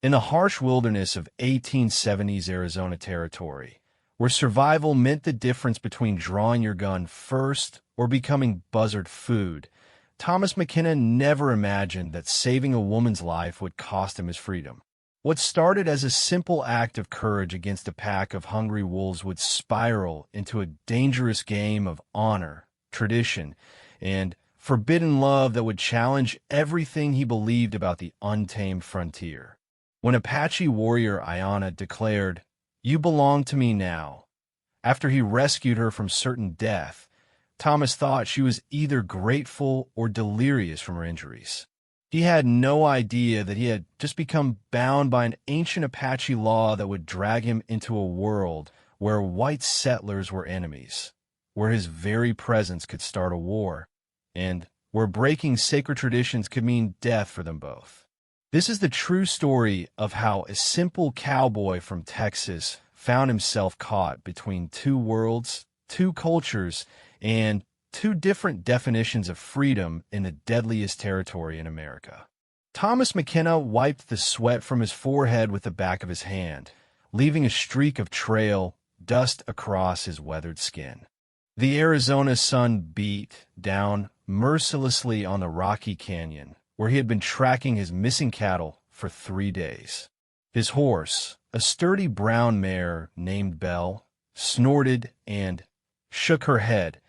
In the harsh wilderness of 1870s Arizona territory, where survival meant the difference between drawing your gun first or becoming buzzard food, Thomas McKenna never imagined that saving a woman's life would cost him his freedom. What started as a simple act of courage against a pack of hungry wolves would spiral into a dangerous game of honor, tradition, and forbidden love that would challenge everything he believed about the untamed frontier. When Apache warrior Ayanna declared, "You belong to me now," after he rescued her from certain death, Thomas thought she was either grateful or delirious from her injuries. He had no idea that he had just become bound by an ancient Apache law that would drag him into a world where white settlers were enemies, where his very presence could start a war, and where breaking sacred traditions could mean death for them both. This is the true story of how a simple cowboy from Texas found himself caught between two worlds, two cultures, and two different definitions of freedom in the deadliest territory in America. Thomas McKenna wiped the sweat from his forehead with the back of his hand, leaving a streak of trail dust across his weathered skin. The Arizona sun beat down mercilessly on the rocky canyon, where he had been tracking his missing cattle for 3 days. His horse, a sturdy brown mare named Belle, snorted and shook her head,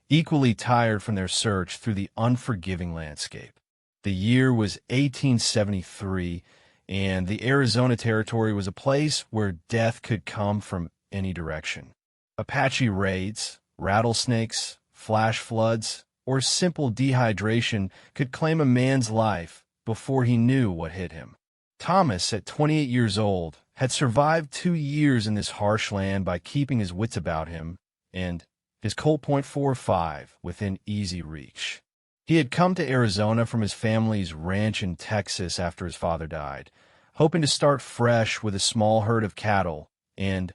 equally tired from their search through the unforgiving landscape. The year was 1873, and the Arizona Territory was a place where death could come from any direction. Apache raids, rattlesnakes, flash floods, or simple dehydration could claim a man's life before he knew what hit him. Thomas, at 28 years old, had survived 2 years in this harsh land by keeping his wits about him and his Colt .45 within easy reach. He had come to Arizona from his family's ranch in Texas after his father died, hoping to start fresh with a small herd of cattle and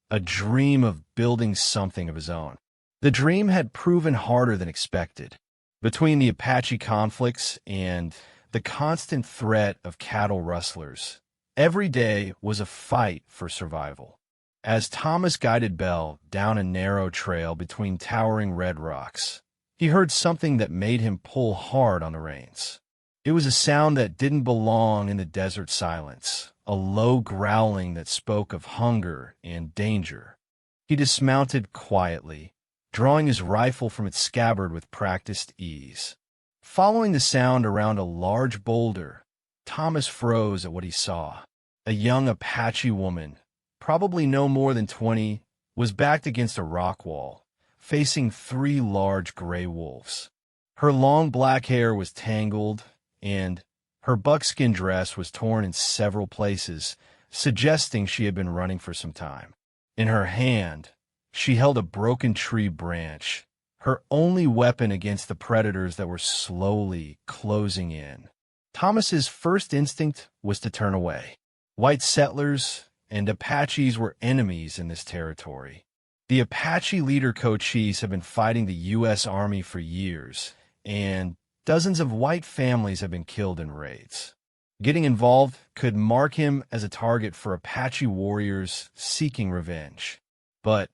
a dream of building something of his own. The dream had proven harder than expected. Between the Apache conflicts and the constant threat of cattle rustlers, every day was a fight for survival. As Thomas guided Belle down a narrow trail between towering red rocks, he heard something that made him pull hard on the reins. It was a sound that didn't belong in the desert silence, a low growling that spoke of hunger and danger. He dismounted quietly, drawing his rifle from its scabbard with practiced ease. Following the sound around a large boulder, Thomas froze at what he saw. A young Apache woman, probably no more than 20, was backed against a rock wall, facing 3 large gray wolves. Her long black hair was tangled, and her buckskin dress was torn in several places, suggesting she had been running for some time. In her hand, she held a broken tree branch, her only weapon against the predators that were slowly closing in. Thomas's first instinct was to turn away. White settlers and Apaches were enemies in this territory. The Apache leader Cochise had been fighting the U.S. Army for years, and dozens of white families had been killed in raids. Getting involved could mark him as a target for Apache warriors seeking revenge. But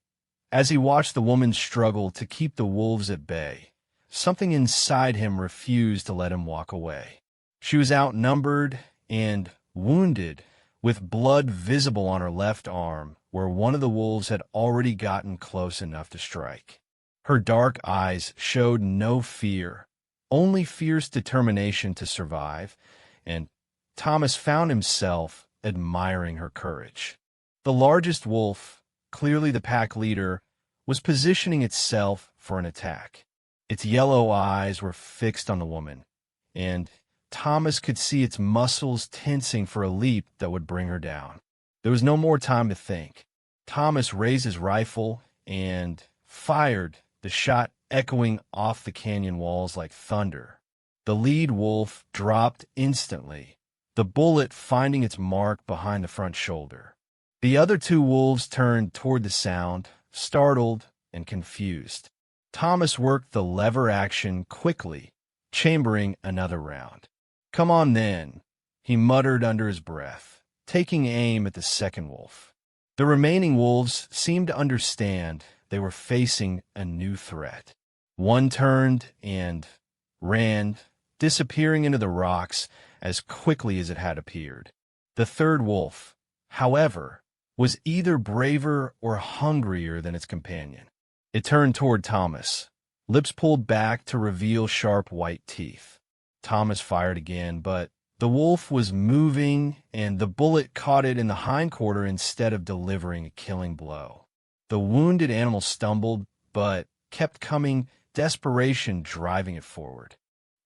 as he watched the woman struggle to keep the wolves at bay, something inside him refused to let him walk away. She was outnumbered and wounded, with blood visible on her left arm where one of the wolves had already gotten close enough to strike. Her dark eyes showed no fear, only fierce determination to survive, and Thomas found himself admiring her courage. The largest wolf, clearly the pack leader, was positioning itself for an attack. Its yellow eyes were fixed on the woman, and Thomas could see its muscles tensing for a leap that would bring her down. There was no more time to think. Thomas raised his rifle and fired, the shot echoing off the canyon walls like thunder. The lead wolf dropped instantly, the bullet finding its mark behind the front shoulder. The other 2 wolves turned toward the sound, startled and confused. Thomas worked the lever action quickly, chambering another round. "Come on then," he muttered under his breath, taking aim at the second wolf. The remaining wolves seemed to understand they were facing a new threat. One turned and ran, disappearing into the rocks as quickly as it had appeared. The third wolf, however, was either braver or hungrier than its companion. It turned toward Thomas, lips pulled back to reveal sharp white teeth. Thomas fired again, but the wolf was moving, and the bullet caught it in the hindquarter instead of delivering a killing blow. The wounded animal stumbled, but kept coming, desperation driving it forward.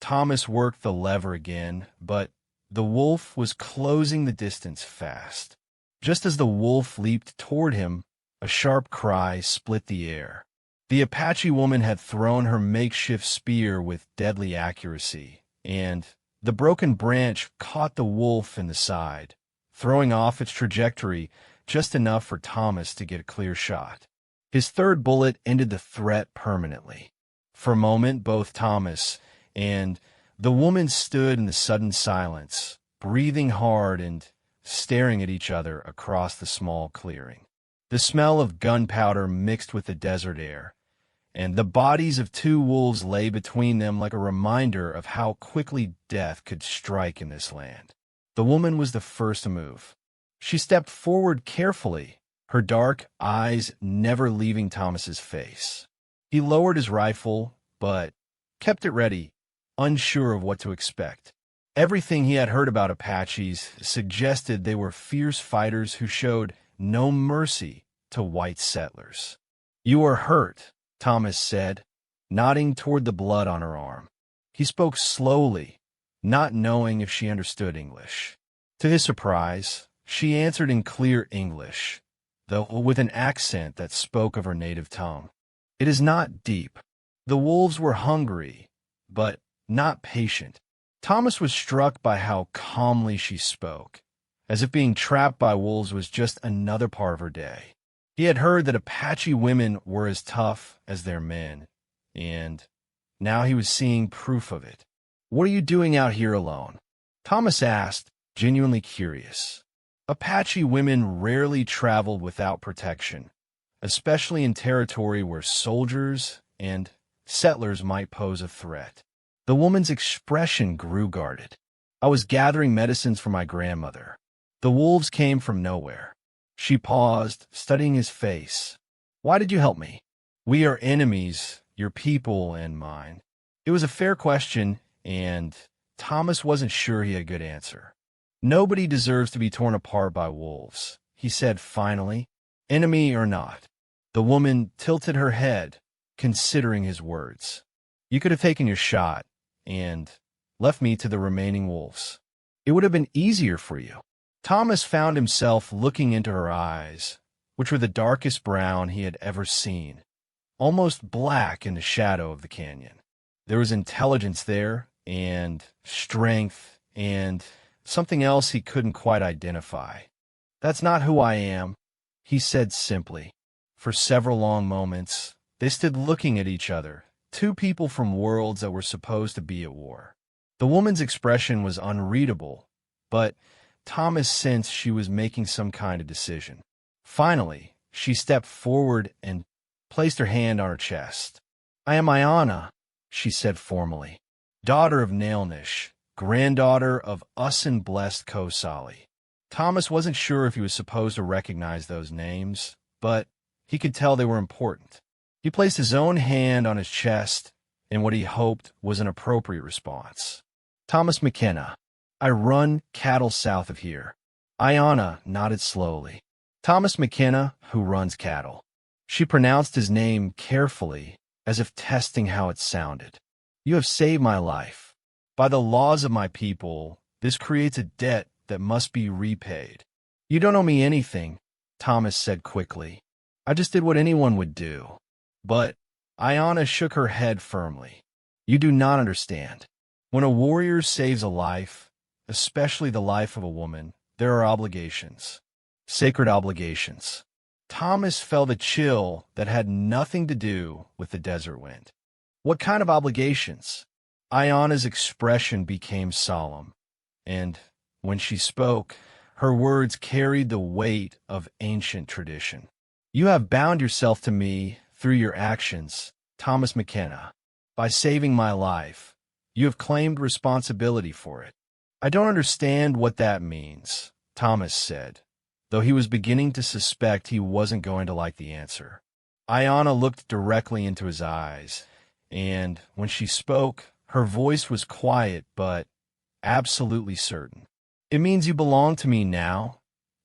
Thomas worked the lever again, but the wolf was closing the distance fast. Just as the wolf leaped toward him, a sharp cry split the air. The Apache woman had thrown her makeshift spear with deadly accuracy, and the broken branch caught the wolf in the side, throwing off its trajectory just enough for Thomas to get a clear shot. His third bullet ended the threat permanently. For a moment, both Thomas and the woman stood in the sudden silence, breathing hard and staring at each other across the small clearing. The smell of gunpowder mixed with the desert air, and the bodies of two wolves lay between them like a reminder of how quickly death could strike in this land. The woman was the first to move. She stepped forward carefully, her dark eyes never leaving Thomas's face. He lowered his rifle, but kept it ready, unsure of what to expect. Everything he had heard about Apaches suggested they were fierce fighters who showed no mercy to white settlers. "You are hurt," Thomas said, nodding toward the blood on her arm. He spoke slowly, not knowing if she understood English. To his surprise, she answered in clear English, though with an accent that spoke of her native tongue. "It is not deep." The wolves were hungry, but not patient. Thomas was struck by how calmly she spoke, as if being trapped by wolves was just another part of her day. He had heard that Apache women were as tough as their men, and now he was seeing proof of it. "What are you doing out here alone?" Thomas asked, genuinely curious. Apache women rarely traveled without protection, especially in territory where soldiers and settlers might pose a threat. The woman's expression grew guarded. "I was gathering medicines for my grandmother. The wolves came from nowhere." She paused, studying his face. "Why did you help me?" "We are enemies, your people and mine." It was a fair question, and Thomas wasn't sure he had a good answer. "Nobody deserves to be torn apart by wolves," he said finally, "enemy or not." The woman tilted her head, considering his words. "You could have taken your shot and left me to the remaining wolves. It would have been easier for you." Thomas found himself looking into her eyes, which were the darkest brown he had ever seen, almost black in the shadow of the canyon. There was intelligence there, and strength, and something else he couldn't quite identify. "That's not who I am," he said simply. For several long moments, they stood looking at each other, two people from worlds that were supposed to be at war. The woman's expression was unreadable, but Thomas sensed she was making some kind of decision. Finally, she stepped forward and placed her hand on her chest. "I am Ayana," she said formally, "daughter of Nailnish, granddaughter of Usin Blessed Kosali." Thomas wasn't sure if he was supposed to recognize those names, but he could tell they were important. He placed his own hand on his chest in what he hoped was an appropriate response. "Thomas McKenna. I run cattle south of here." Ayana nodded slowly. "Thomas McKenna, who runs cattle." She pronounced his name carefully, as if testing how it sounded. "You have saved my life. By the laws of my people, this creates a debt that must be repaid." "You don't owe me anything," Thomas said quickly. "I just did what anyone would do." But Ayana shook her head firmly. "You do not understand. When a warrior saves a life, especially the life of a woman, there are obligations. Sacred obligations." Thomas felt a chill that had nothing to do with the desert wind. "What kind of obligations?" Ayana's expression became solemn, and when she spoke, Her words carried the weight of ancient tradition. You have bound yourself to me through your actions, Thomas McKenna. By saving my life, you have claimed responsibility for it. I don't understand what that means, Thomas said, though he was beginning to suspect he wasn't going to like the answer. Ayanna looked directly into his eyes, and when she spoke, her voice was quiet but absolutely certain. It means you belong to me now,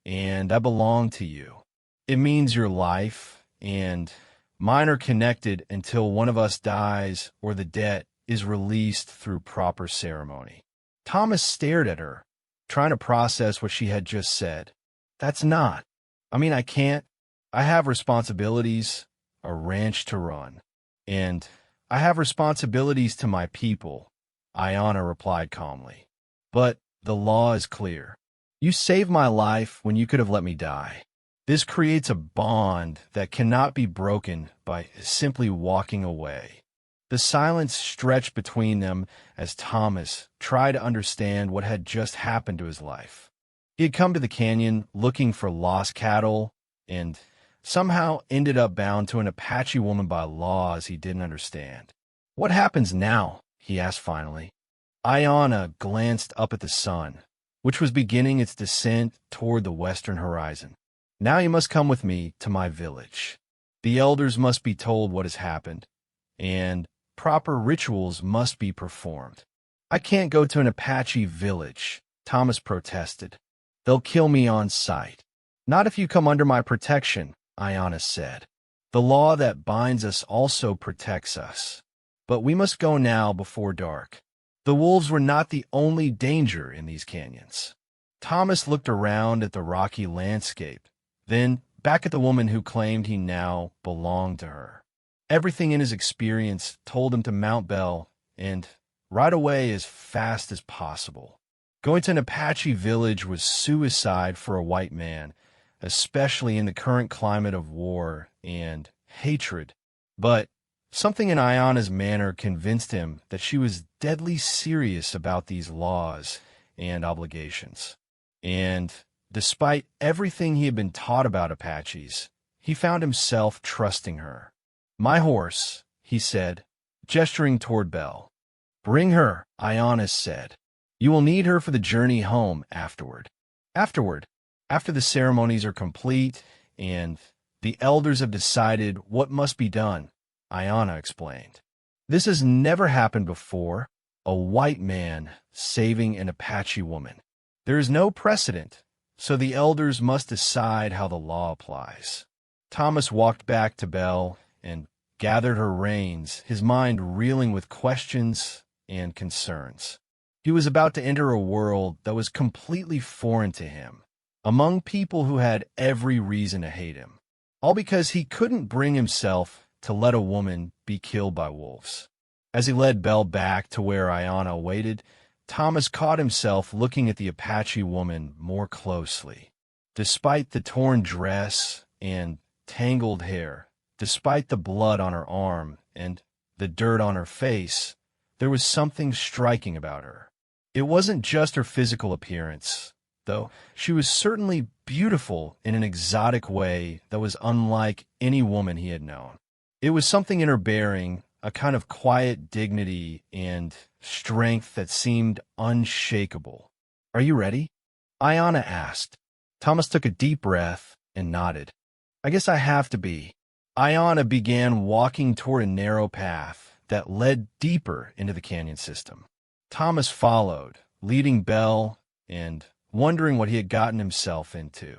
and I belong to you. It means your life, and mine are connected until one of us dies or the debt is released through proper ceremony. Thomas stared at her, trying to process what she had just said. That's not. I can't. I have responsibilities, a ranch to run, and I have responsibilities to my people, Ayanna replied calmly. But the law is clear. You saved my life when you could have let me die. This creates a bond that cannot be broken by simply walking away. The silence stretched between them as Thomas tried to understand what had just happened to his life. He had come to the canyon looking for lost cattle and somehow ended up bound to an Apache woman by laws he didn't understand. What happens now? He asked finally. Ayanna glanced up at the sun, which was beginning its descent toward the western horizon. Now you must come with me to my village. The elders must be told what has happened, and proper rituals must be performed. I can't go to an Apache village, Thomas protested. They'll kill me on sight. Not if you come under my protection, Ayanna said. The law that binds us also protects us. But we must go now before dark. The wolves were not the only danger in these canyons. Thomas looked around at the rocky landscape, then back at the woman who claimed he now belonged to her. Everything in his experience told him to mount Bell and ride away as fast as possible. Going to an Apache village was suicide for a white man, especially in the current climate of war and hatred. But something in Ayanna's manner convinced him that she was deadly serious about these laws and obligations. And despite everything he had been taught about Apaches, he found himself trusting her. My horse, he said, gesturing toward Belle. Bring her, Ayanna said. You will need her for the journey home afterward. After the ceremonies are complete and the elders have decided what must be done, Ayanna explained. This has never happened before, a white man saving an Apache woman. There is no precedent, so the elders must decide how the law applies. Thomas walked back to Belle and gathered her reins, his mind reeling with questions and concerns. He was about to enter a world that was completely foreign to him, among people who had every reason to hate him, all because he couldn't bring himself to let a woman be killed by wolves. As he led Belle back to where Ayanna waited, Thomas caught himself looking at the Apache woman more closely. Despite the torn dress and tangled hair, despite the blood on her arm and the dirt on her face, there was something striking about her. It wasn't just her physical appearance, though she was certainly beautiful in an exotic way that was unlike any woman he had known. It was something in her bearing, a kind of quiet dignity and strength that seemed unshakable. Are you ready? Ayanna asked. Thomas took a deep breath and nodded. I guess I have to be. Ayanna began walking toward a narrow path that led deeper into the canyon system. Thomas followed, leading Belle and wondering what he had gotten himself into.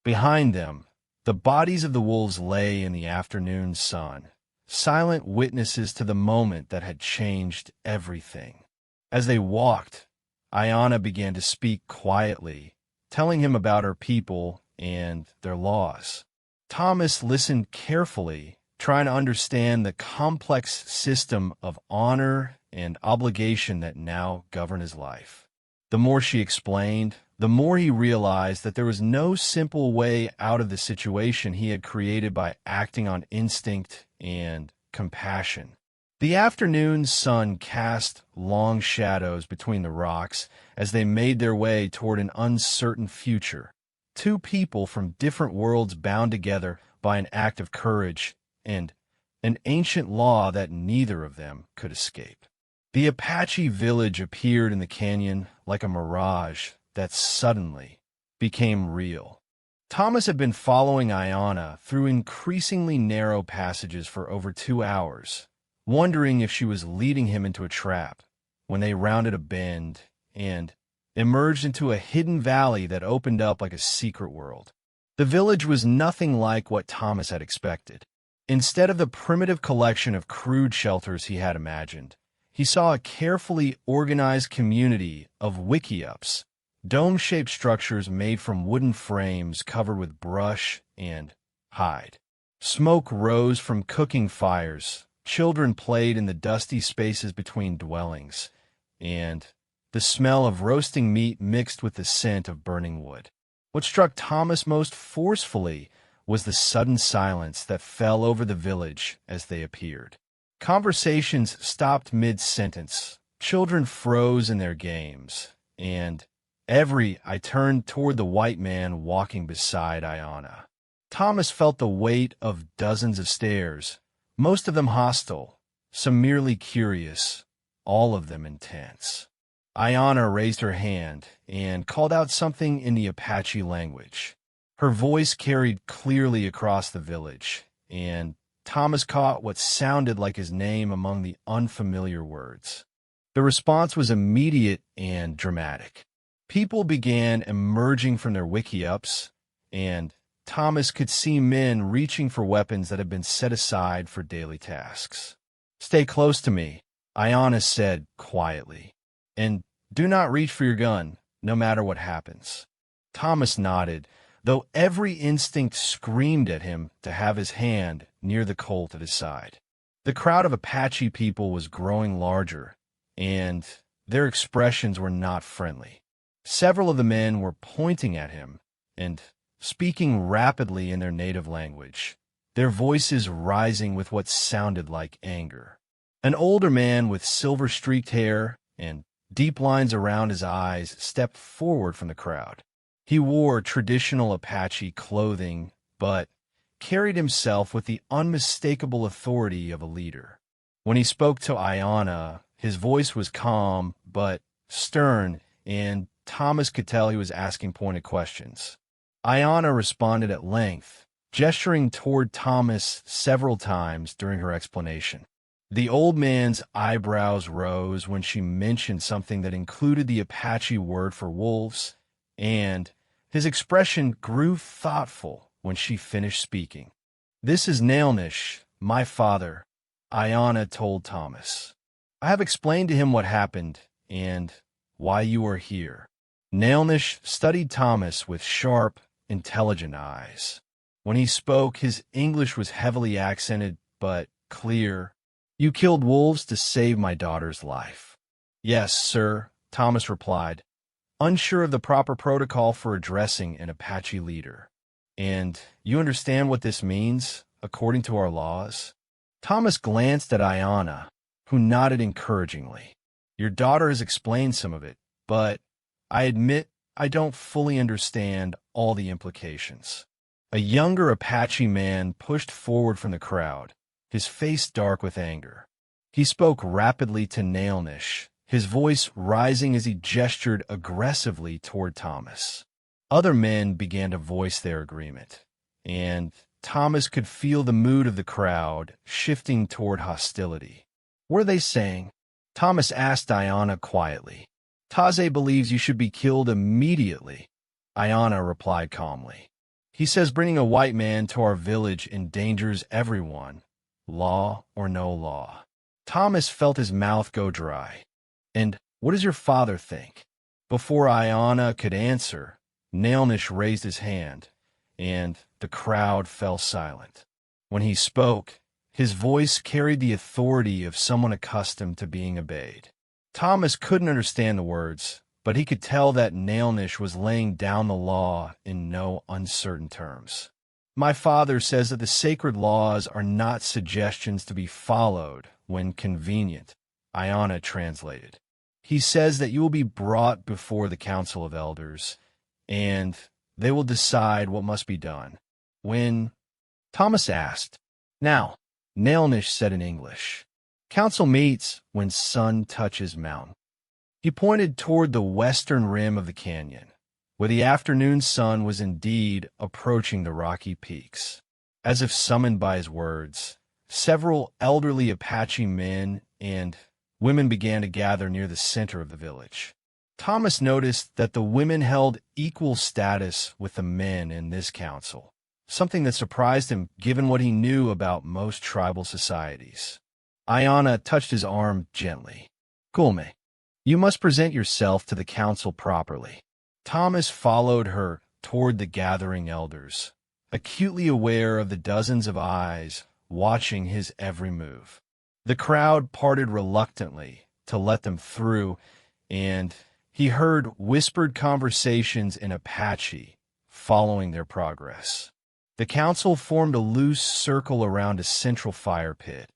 Behind them, the bodies of the wolves lay in the afternoon sun, silent witnesses to the moment that had changed everything. As they walked, Ayanna began to speak quietly, telling him about her people and their laws. Thomas listened carefully, trying to understand the complex system of honor and obligation that now governed his life. The more she explained, the more he realized that there was no simple way out of the situation he had created by acting on instinct and compassion. The afternoon sun cast long shadows between the rocks as they made their way toward an uncertain future. Two people from different worlds bound together by an act of courage and an ancient law that neither of them could escape. The Apache village appeared in the canyon like a mirage that suddenly became real. Thomas had been following Ayana through increasingly narrow passages for over 2 hours, wondering if she was leading him into a trap, when they rounded a bend and emerged into a hidden valley that opened up like a secret world. The village was nothing like what Thomas had expected. Instead of the primitive collection of crude shelters he had imagined, he saw a carefully organized community of wickiups, dome-shaped structures made from wooden frames covered with brush and hide. Smoke rose from cooking fires. Children played in the dusty spaces between dwellings, and the smell of roasting meat mixed with the scent of burning wood. What struck Thomas most forcefully was the sudden silence that fell over the village as they appeared. Conversations stopped mid-sentence. Children froze in their games, and I turned toward the white man walking beside Ayana. Thomas felt the weight of dozens of stares, most of them hostile, some merely curious, all of them intense. Ayana raised her hand and called out something in the Apache language. Her voice carried clearly across the village, and Thomas caught what sounded like his name among the unfamiliar words. The response was immediate and dramatic. People began emerging from their wickiups, and Thomas could see men reaching for weapons that had been set aside for daily tasks. "Stay close to me," Ayana said quietly, "and do not reach for your gun, no matter what happens." Thomas nodded, though every instinct screamed at him to have his hand near the Colt at his side. The crowd of Apache people was growing larger, and their expressions were not friendly. Several of the men were pointing at him and speaking rapidly in their native language, their voices rising with what sounded like anger. An older man with silver-streaked hair and deep lines around his eyes stepped forward from the crowd. He wore traditional Apache clothing, but carried himself with the unmistakable authority of a leader. When he spoke to Ayana, his voice was calm but stern, and Thomas could tell he was asking pointed questions. Ayana responded at length, gesturing toward Thomas several times during her explanation. The old man's eyebrows rose when she mentioned something that included the Apache word for wolves, and his expression grew thoughtful when she finished speaking. "This is Nailnish, my father," Ayana told Thomas. "I have explained to him what happened and why you are here." Nailnish studied Thomas with sharp, intelligent eyes. When he spoke, his English was heavily accented but clear. "You killed wolves to save my daughter's life." "Yes, sir," Thomas replied, unsure of the proper protocol for addressing an Apache leader. "And you understand what this means, according to our laws?" Thomas glanced at Ayana, who nodded encouragingly. "Your daughter has explained some of it, but I admit I don't fully understand all the implications." A younger Apache man pushed forward from the crowd, his face dark with anger. He spoke rapidly to Nailnish, his voice rising as he gestured aggressively toward Thomas. Other men began to voice their agreement, and Thomas could feel the mood of the crowd shifting toward hostility. "What are they saying?" Thomas asked Ayana quietly. "Taze believes you should be killed immediately," Ayana replied calmly. "He says bringing a white man to our village endangers everyone, law or no law." Thomas felt his mouth go dry. "And what does your father think?" Before Ayana could answer, Nailnish raised his hand, and the crowd fell silent. When he spoke, his voice carried the authority of someone accustomed to being obeyed. Thomas couldn't understand the words, but he could tell that Nailnish was laying down the law in no uncertain terms. My father says that the sacred laws are not suggestions to be followed when convenient, Iona translated. He says that you will be brought before the Council of Elders, and they will decide what must be done. When Thomas asked, "Now," Nailnish said in English, "Council meets when sun touches mountain." He pointed toward the western rim of the canyon, where the afternoon sun was indeed approaching the rocky peaks. As if summoned by his words, several elderly Apache men and women began to gather near the center of the village. Thomas noticed that the women held equal status with the men in this council, something that surprised him given what he knew about most tribal societies. Iona touched his arm gently. "Kulme, you must present yourself to the council properly." Thomas followed her toward the gathering elders, acutely aware of the dozens of eyes watching his every move. The crowd parted reluctantly to let them through, and he heard whispered conversations in Apache following their progress. The council formed a loose circle around a central fire pit,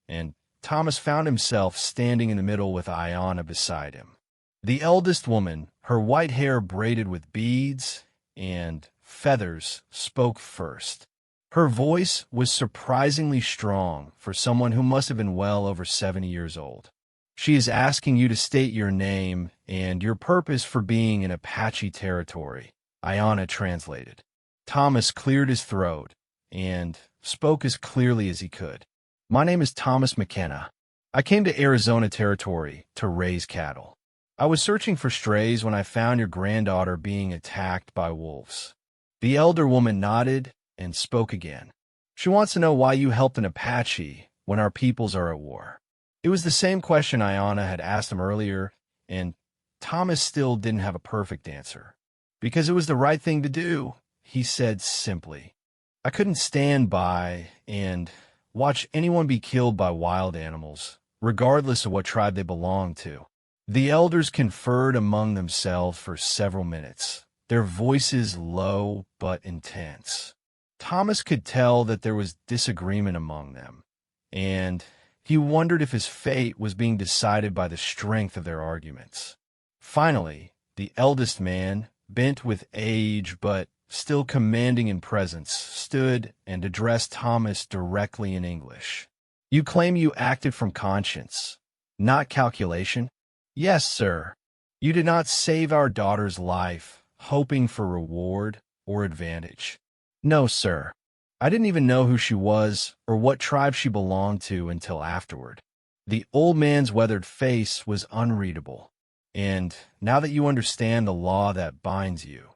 and Thomas found himself standing in the middle with Iona beside him. The eldest woman, her white hair braided with beads and feathers, spoke first. Her voice was surprisingly strong for someone who must have been well over 70 years old. "She is asking you to state your name and your purpose for being in Apache territory," Iona translated. Thomas cleared his throat and spoke as clearly as he could. "My name is Thomas McKenna. I came to Arizona territory to raise cattle. I was searching for strays when I found your granddaughter being attacked by wolves." The elder woman nodded and spoke again. "She wants to know why you helped an Apache when our peoples are at war." It was the same question Iona had asked him earlier, and Thomas still didn't have a perfect answer. "Because it was the right thing to do," he said simply. "I couldn't stand by and watch anyone be killed by wild animals, regardless of what tribe they belonged to." The elders conferred among themselves for several minutes, their voices low but intense. Thomas could tell that there was disagreement among them, and he wondered if his fate was being decided by the strength of their arguments. Finally, the eldest man, bent with age but still commanding in presence, stood and addressed Thomas directly in English. "You claim you acted from conscience, not calculation?" "Yes, sir. You did not save our daughter's life, hoping for reward or advantage." "No, sir. I didn't even know who she was or what tribe she belonged to until afterward." The old man's weathered face was unreadable. "And now that you understand the law that binds you,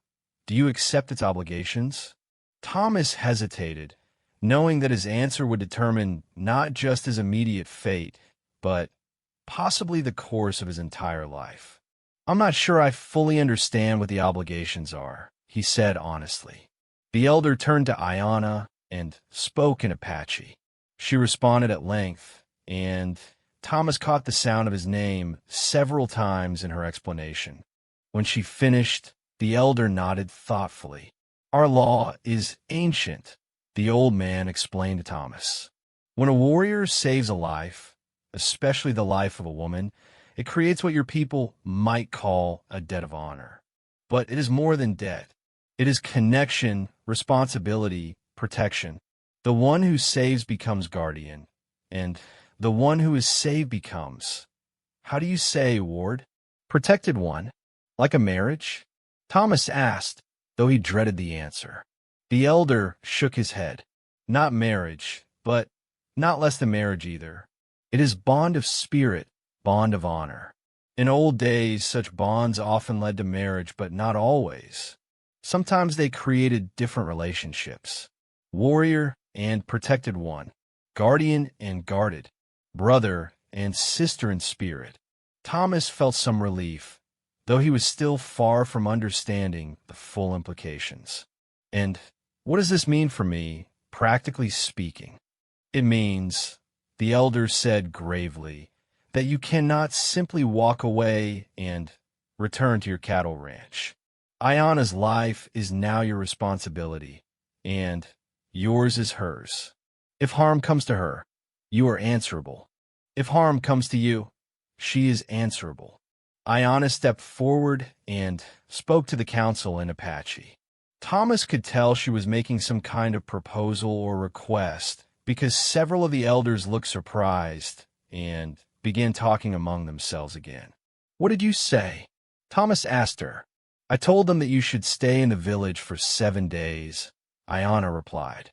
do you accept its obligations?" Thomas hesitated, knowing that his answer would determine not just his immediate fate, but possibly the course of his entire life. "I'm not sure I fully understand what the obligations are," he said honestly. The elder turned to Iona and spoke in Apache. She responded at length, and Thomas caught the sound of his name several times in her explanation. When she finished, the elder nodded thoughtfully. "Our law is ancient," the old man explained to Thomas. "When a warrior saves a life, especially the life of a woman, it creates what your people might call a debt of honor. But it is more than debt. It is connection, responsibility, protection. The one who saves becomes guardian, and the one who is saved becomes, how do you say, Ward? Protected one, like a marriage?" Thomas asked, though he dreaded the answer. The elder shook his head. "Not marriage, but not less than marriage either. It is bond of spirit, bond of honor. In old days, such bonds often led to marriage, but not always. Sometimes they created different relationships. Warrior and protected one, guardian and guarded, brother and sister in spirit." Thomas felt some relief, though he was still far from understanding the full implications. "And what does this mean for me, practically speaking?" "It means," the elder said gravely, "that you cannot simply walk away and return to your cattle ranch. Iona's life is now your responsibility, and yours is hers. If harm comes to her, you are answerable. If harm comes to you, she is answerable. Ayana stepped forward and spoke to the council in Apache. Thomas could tell she was making some kind of proposal or request because several of the elders looked surprised and began talking among themselves again. "What did you say?" Thomas asked her. "I told them that you should stay in the village for 7 days," Ayana replied.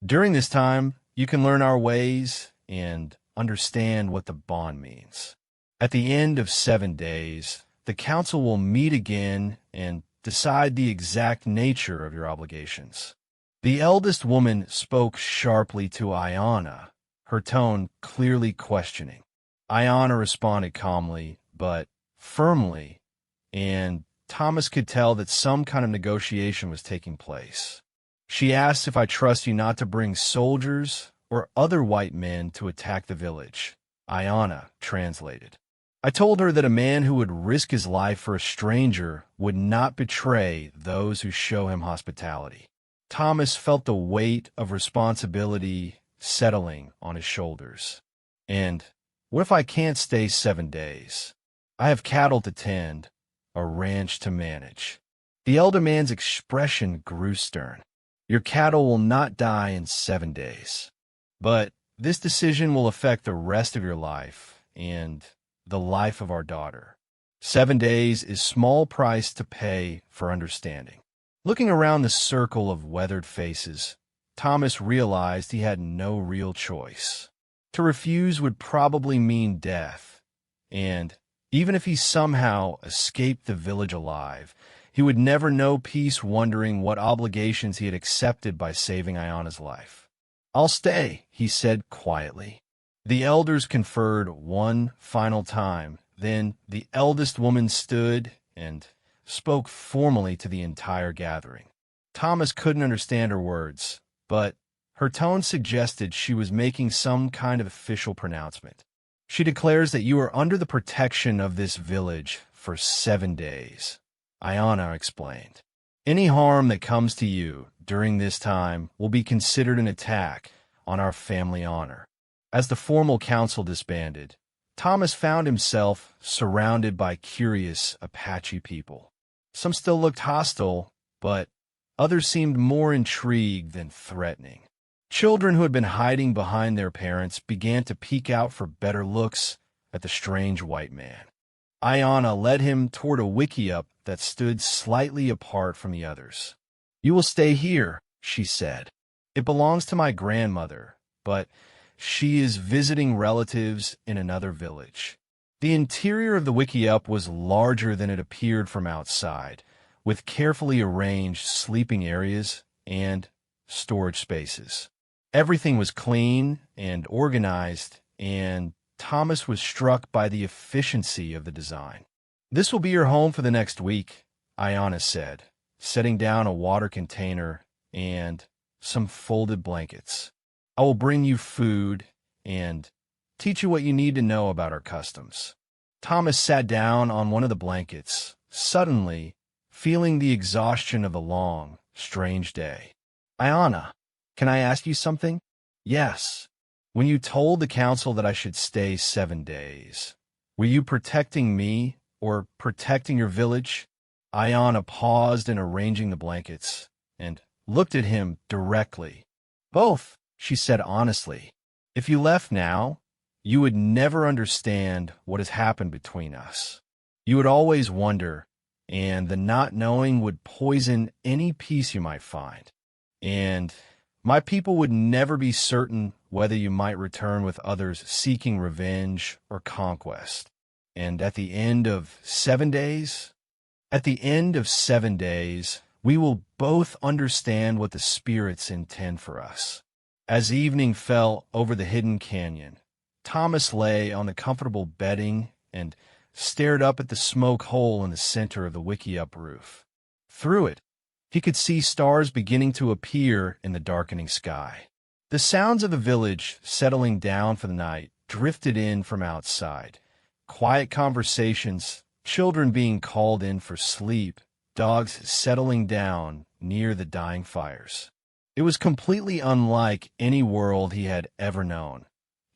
"During this time, you can learn our ways and understand what the bond means. At the end of 7 days, the council will meet again and decide the exact nature of your obligations." The eldest woman spoke sharply to Ayana, her tone clearly questioning. Ayana responded calmly, but firmly, and Thomas could tell that some kind of negotiation was taking place. "She asked if I trust you not to bring soldiers or other white men to attack the village," Ayana translated. "I told her that a man who would risk his life for a stranger would not betray those who show him hospitality." Thomas felt the weight of responsibility settling on his shoulders. "And what if I can't stay 7 days? I have cattle to tend, a ranch to manage." The elder man's expression grew stern. "Your cattle will not die in 7 days. But this decision will affect the rest of your life and the life of our daughter. 7 days is small price to pay for understanding." Looking around the circle of weathered faces, Thomas realized he had no real choice. To refuse would probably mean death, and even if he somehow escaped the village alive, he would never know peace wondering what obligations he had accepted by saving Ayana's life. "I'll stay," he said quietly. The elders conferred one final time. Then the eldest woman stood and spoke formally to the entire gathering. Thomas couldn't understand her words, but her tone suggested she was making some kind of official pronouncement. "She declares that you are under the protection of this village for 7 days," Ayana explained. "Any harm that comes to you during this time will be considered an attack on our family honor." As the formal council disbanded, Thomas found himself surrounded by curious Apache people. Some still looked hostile, but others seemed more intrigued than threatening. Children who had been hiding behind their parents began to peek out for better looks at the strange white man. Ayana led him toward a wickiup that stood slightly apart from the others. "You will stay here," she said. "It belongs to my grandmother, but she is visiting relatives in another village." The interior of the wickiup was larger than it appeared from outside, with carefully arranged sleeping areas and storage spaces. Everything was clean and organized, and Thomas was struck by the efficiency of the design. "This will be your home for the next week," Ayana said, setting down a water container and some folded blankets. "I will bring you food and teach you what you need to know about our customs." Thomas sat down on one of the blankets, suddenly feeling the exhaustion of a long, strange day. "Ayana, can I ask you something?" "Yes." "When you told the council that I should stay 7 days, were you protecting me or protecting your village?" Ayana paused in arranging the blankets and looked at him directly. "Both," she said honestly. "If you left now, you would never understand what has happened between us. You would always wonder, and the not knowing would poison any peace you might find. And my people would never be certain whether you might return with others seeking revenge or conquest. And at the end of 7 days, we will both understand what the spirits intend for us." As evening fell over the hidden canyon, Thomas lay on the comfortable bedding and stared up at the smoke hole in the center of the wickiup roof. Through it, he could see stars beginning to appear in the darkening sky. The sounds of the village settling down for the night drifted in from outside. Quiet conversations, children being called in for sleep, dogs settling down near the dying fires. It was completely unlike any world he had ever known.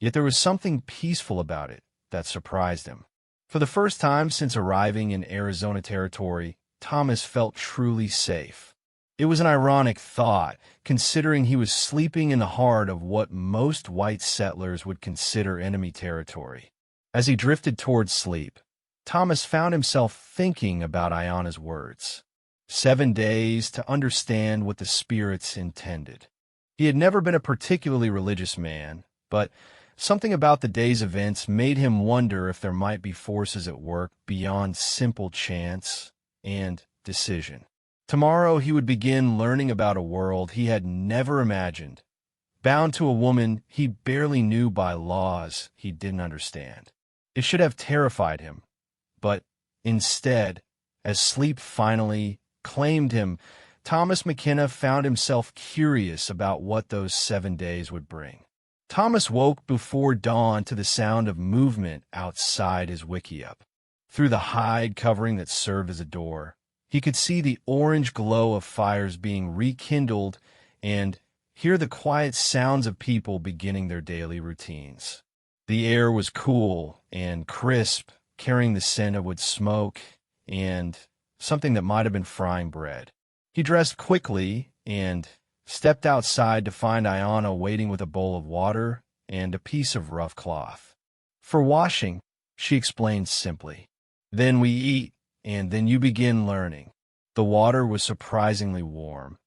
Yet there was something peaceful about it that surprised him. For the first time since arriving in Arizona territory, Thomas felt truly safe. It was an ironic thought, considering he was sleeping in the heart of what most white settlers would consider enemy territory. As he drifted towards sleep, Thomas found himself thinking about Ayana's words. 7 days to understand what the spirits intended. He had never been a particularly religious man, but something about the day's events made him wonder if there might be forces at work beyond simple chance and decision. Tomorrow he would begin learning about a world he had never imagined, bound to a woman he barely knew by laws he didn't understand. It should have terrified him, but instead, as sleep finally claimed him, Thomas McKenna found himself curious about what those 7 days would bring. Thomas woke before dawn to the sound of movement outside his wickiup. Through the hide covering that served as a door, he could see the orange glow of fires being rekindled and hear the quiet sounds of people beginning their daily routines. The air was cool and crisp, carrying the scent of wood smoke and something that might have been frying bread. He dressed quickly and stepped outside to find Ayana waiting with a bowl of water and a piece of rough cloth. "For washing," she explained simply. "Then we eat, and then you begin learning." The water was surprisingly warm,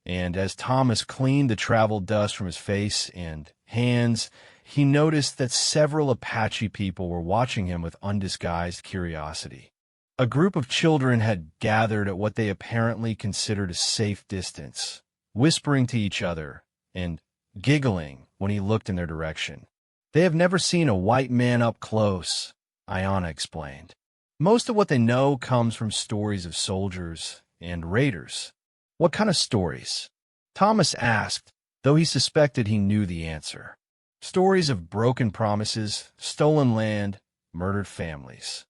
and as Thomas cleaned the travel dust from his face and hands, he noticed that several Apache people were watching him with undisguised curiosity. A group of children had gathered at what they apparently considered a safe distance, whispering to each other and giggling when he looked in their direction. "They have never seen a white man up close," Ayana explained. "Most of what they know comes from stories of soldiers and raiders." "What kind of stories?" Thomas asked, though he suspected he knew the answer. "Stories of broken promises, stolen land, murdered families."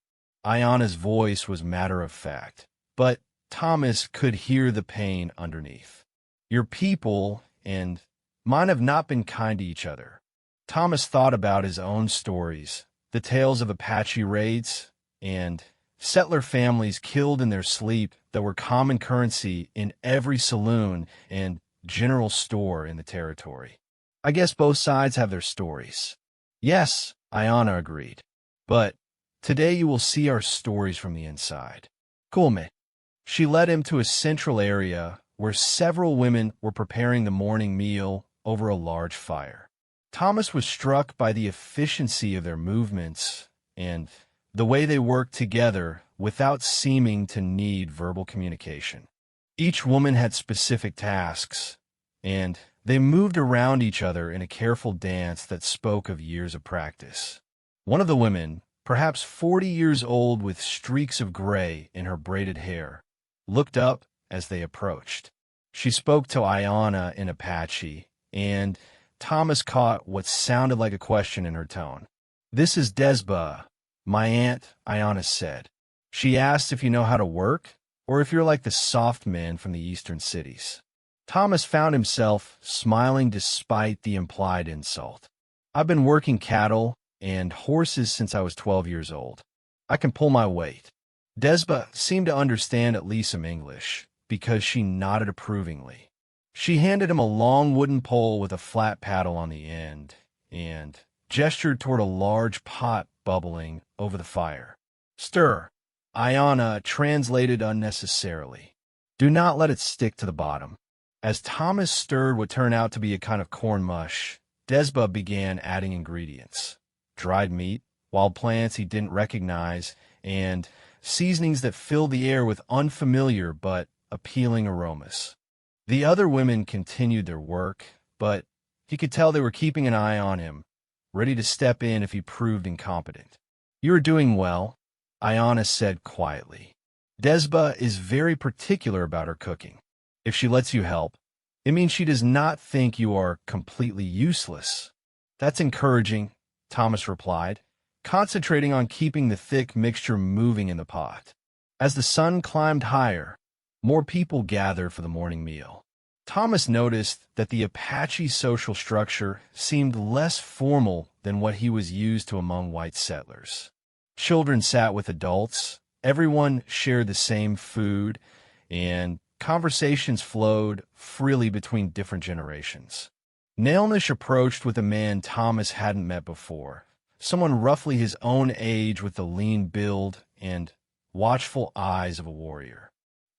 Ayana's voice was matter-of-fact, but Thomas could hear the pain underneath. "Your people and mine have not been kind to each other." Thomas thought about his own stories, the tales of Apache raids, and settler families killed in their sleep that were common currency in every saloon and general store in the territory. "I guess both sides have their stories." "Yes," Ayana agreed. "But today you will see our stories from the inside." "Cool, mate." She led him to a central area where several women were preparing the morning meal over a large fire. Thomas was struck by the efficiency of their movements and the way they worked together without seeming to need verbal communication. Each woman had specific tasks, and they moved around each other in a careful dance that spoke of years of practice. One of the women, perhaps 40 years old with streaks of gray in her braided hair, looked up as they approached. She spoke to Ayana in Apache, and Thomas caught what sounded like a question in her tone. "This is Desba, my aunt," Ayana said. "She asked if you know how to work, or if you're like the soft men from the eastern cities." Thomas found himself smiling despite the implied insult. "I've been working cattle and horses since I was 12 years old. I can pull my weight." Desba seemed to understand at least some English, because she nodded approvingly. She handed him a long wooden pole with a flat paddle on the end, and gestured toward a large pot bubbling over the fire. "Stir." Ayana translated unnecessarily. "Do not let it stick to the bottom." As Thomas stirred what turned out to be a kind of corn mush, Desba began adding ingredients: dried meat, wild plants he didn't recognize, and seasonings that filled the air with unfamiliar but appealing aromas. The other women continued their work, but he could tell they were keeping an eye on him, ready to step in if he proved incompetent. "You are doing well," Ayana said quietly. "Desba is very particular about her cooking. If she lets you help, it means she does not think you are completely useless." "That's encouraging," Thomas replied, concentrating on keeping the thick mixture moving in the pot. As the sun climbed higher, more people gathered for the morning meal. Thomas noticed that the Apache social structure seemed less formal than what he was used to among white settlers. Children sat with adults, everyone shared the same food, and conversations flowed freely between different generations. Nailnish approached with a man Thomas hadn't met before, someone roughly his own age with the lean build and watchful eyes of a warrior.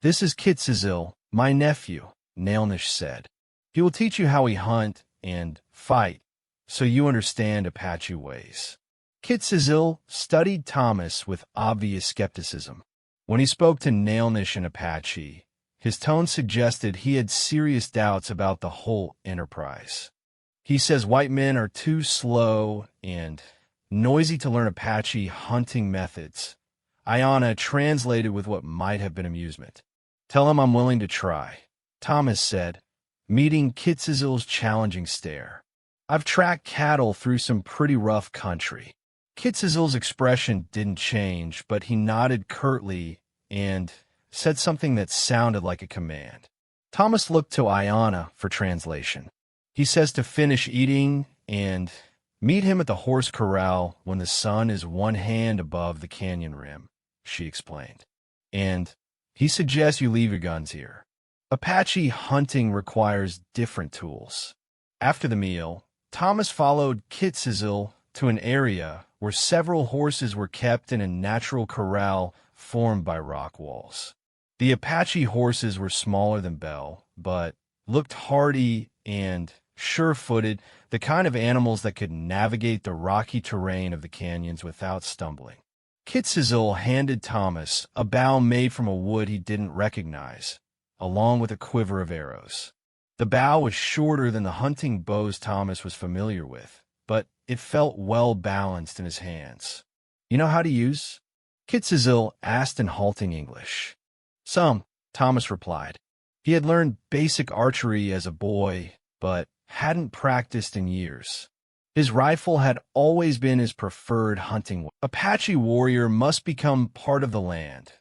"This is Kitzazil, my nephew," Nailnish said. "He will teach you how we hunt and fight, so you understand Apache ways." Kitzazil studied Thomas with obvious skepticism. When he spoke to Nailnish in Apache, his tone suggested he had serious doubts about the whole enterprise. "He says white men are too slow and noisy to learn Apache hunting methods." Ayana translated with what might have been amusement. "Tell him I'm willing to try," Thomas said, meeting Kitzazil's challenging stare. "I've tracked cattle through some pretty rough country." Kitzazil's expression didn't change, but he nodded curtly and said something that sounded like a command. Thomas looked to Ayana for translation. "He says to finish eating and meet him at the horse corral when the sun is one hand above the canyon rim," she explained. "And he suggests you leave your guns here. Apache hunting requires different tools." After the meal, Thomas followed Kitzazil to an area where several horses were kept in a natural corral formed by rock walls. The Apache horses were smaller than Bell, but looked hardy and sure-footed, the kind of animals that could navigate the rocky terrain of the canyons without stumbling. Kitzazil handed Thomas a bow made from a wood he didn't recognize, along with a quiver of arrows. The bow was shorter than the hunting bows Thomas was familiar with, but it felt well-balanced in his hands. "You know how to use?" Kitzazil asked in halting English. "Some," Thomas replied. He had learned basic archery as a boy, but hadn't practiced in years. His rifle had always been his preferred hunting weapon. "Apache warrior must become part of the land,"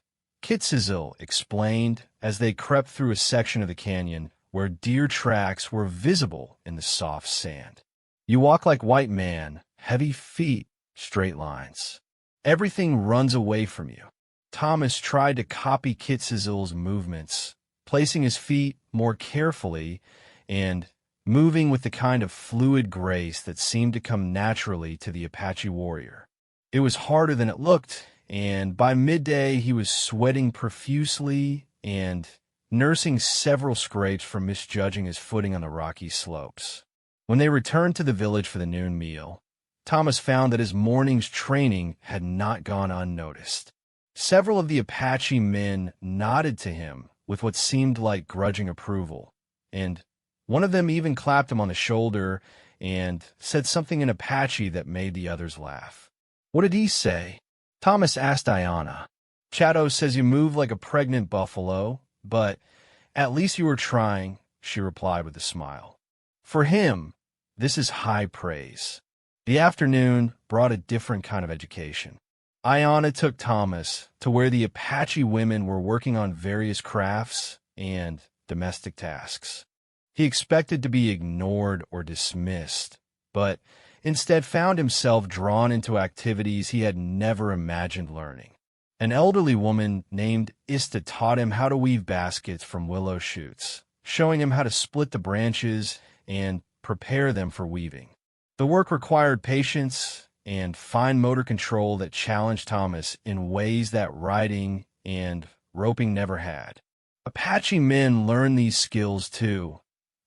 Kitzazil explained as they crept through a section of the canyon where deer tracks were visible in the soft sand. "You walk like white man, heavy feet, straight lines. Everything runs away from you." Thomas tried to copy Kitzazil's movements, placing his feet more carefully and moving with the kind of fluid grace that seemed to come naturally to the Apache warrior. It was harder than it looked, and by midday he was sweating profusely and nursing several scrapes from misjudging his footing on the rocky slopes. When they returned to the village for the noon meal, Thomas found that his morning's training had not gone unnoticed. Several of the Apache men nodded to him with what seemed like grudging approval, and one of them even clapped him on the shoulder and said something in Apache that made the others laugh. "What did he say?" Thomas asked Ayana. "Chato says you move like a pregnant buffalo, but at least you were trying," she replied with a smile. For him, this is high praise. The afternoon brought a different kind of education. Ayana took Thomas to where the Apache women were working on various crafts and domestic tasks. He expected to be ignored or dismissed, but instead found himself drawn into activities he had never imagined learning. An elderly woman named Ista taught him how to weave baskets from willow shoots, showing him how to split the branches and prepare them for weaving. The work required patience and fine motor control that challenged Thomas in ways that riding and roping never had. Apache men learn these skills too,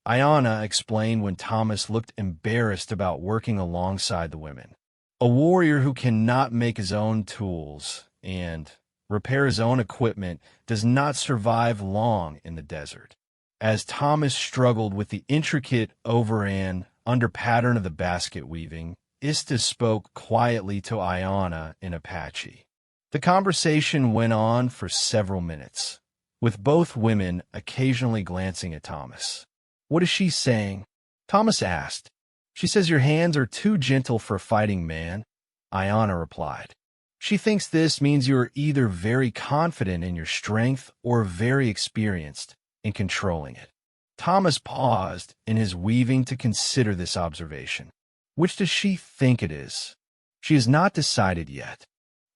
Ayana explained when Thomas looked embarrassed about working alongside the women. A warrior who cannot make his own tools and repair his own equipment does not survive long in the desert. As Thomas struggled with the intricate over and under pattern of the basket weaving, Ista spoke quietly to Ayana in Apache. The conversation went on for several minutes, with both women occasionally glancing at Thomas. "What is she saying?" Thomas asked. "She says your hands are too gentle for a fighting man," Ayana replied. "She thinks this means you are either very confident in your strength or very experienced in controlling it." Thomas paused in his weaving to consider this observation. Which does she think it is? She has not decided yet.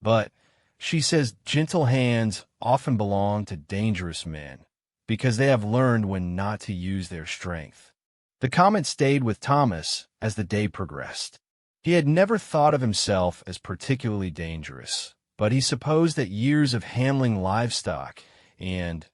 But she says gentle hands often belong to dangerous men because they have learned when not to use their strength. The comment stayed with Thomas as the day progressed. He had never thought of himself as particularly dangerous, but he supposed that years of handling livestock and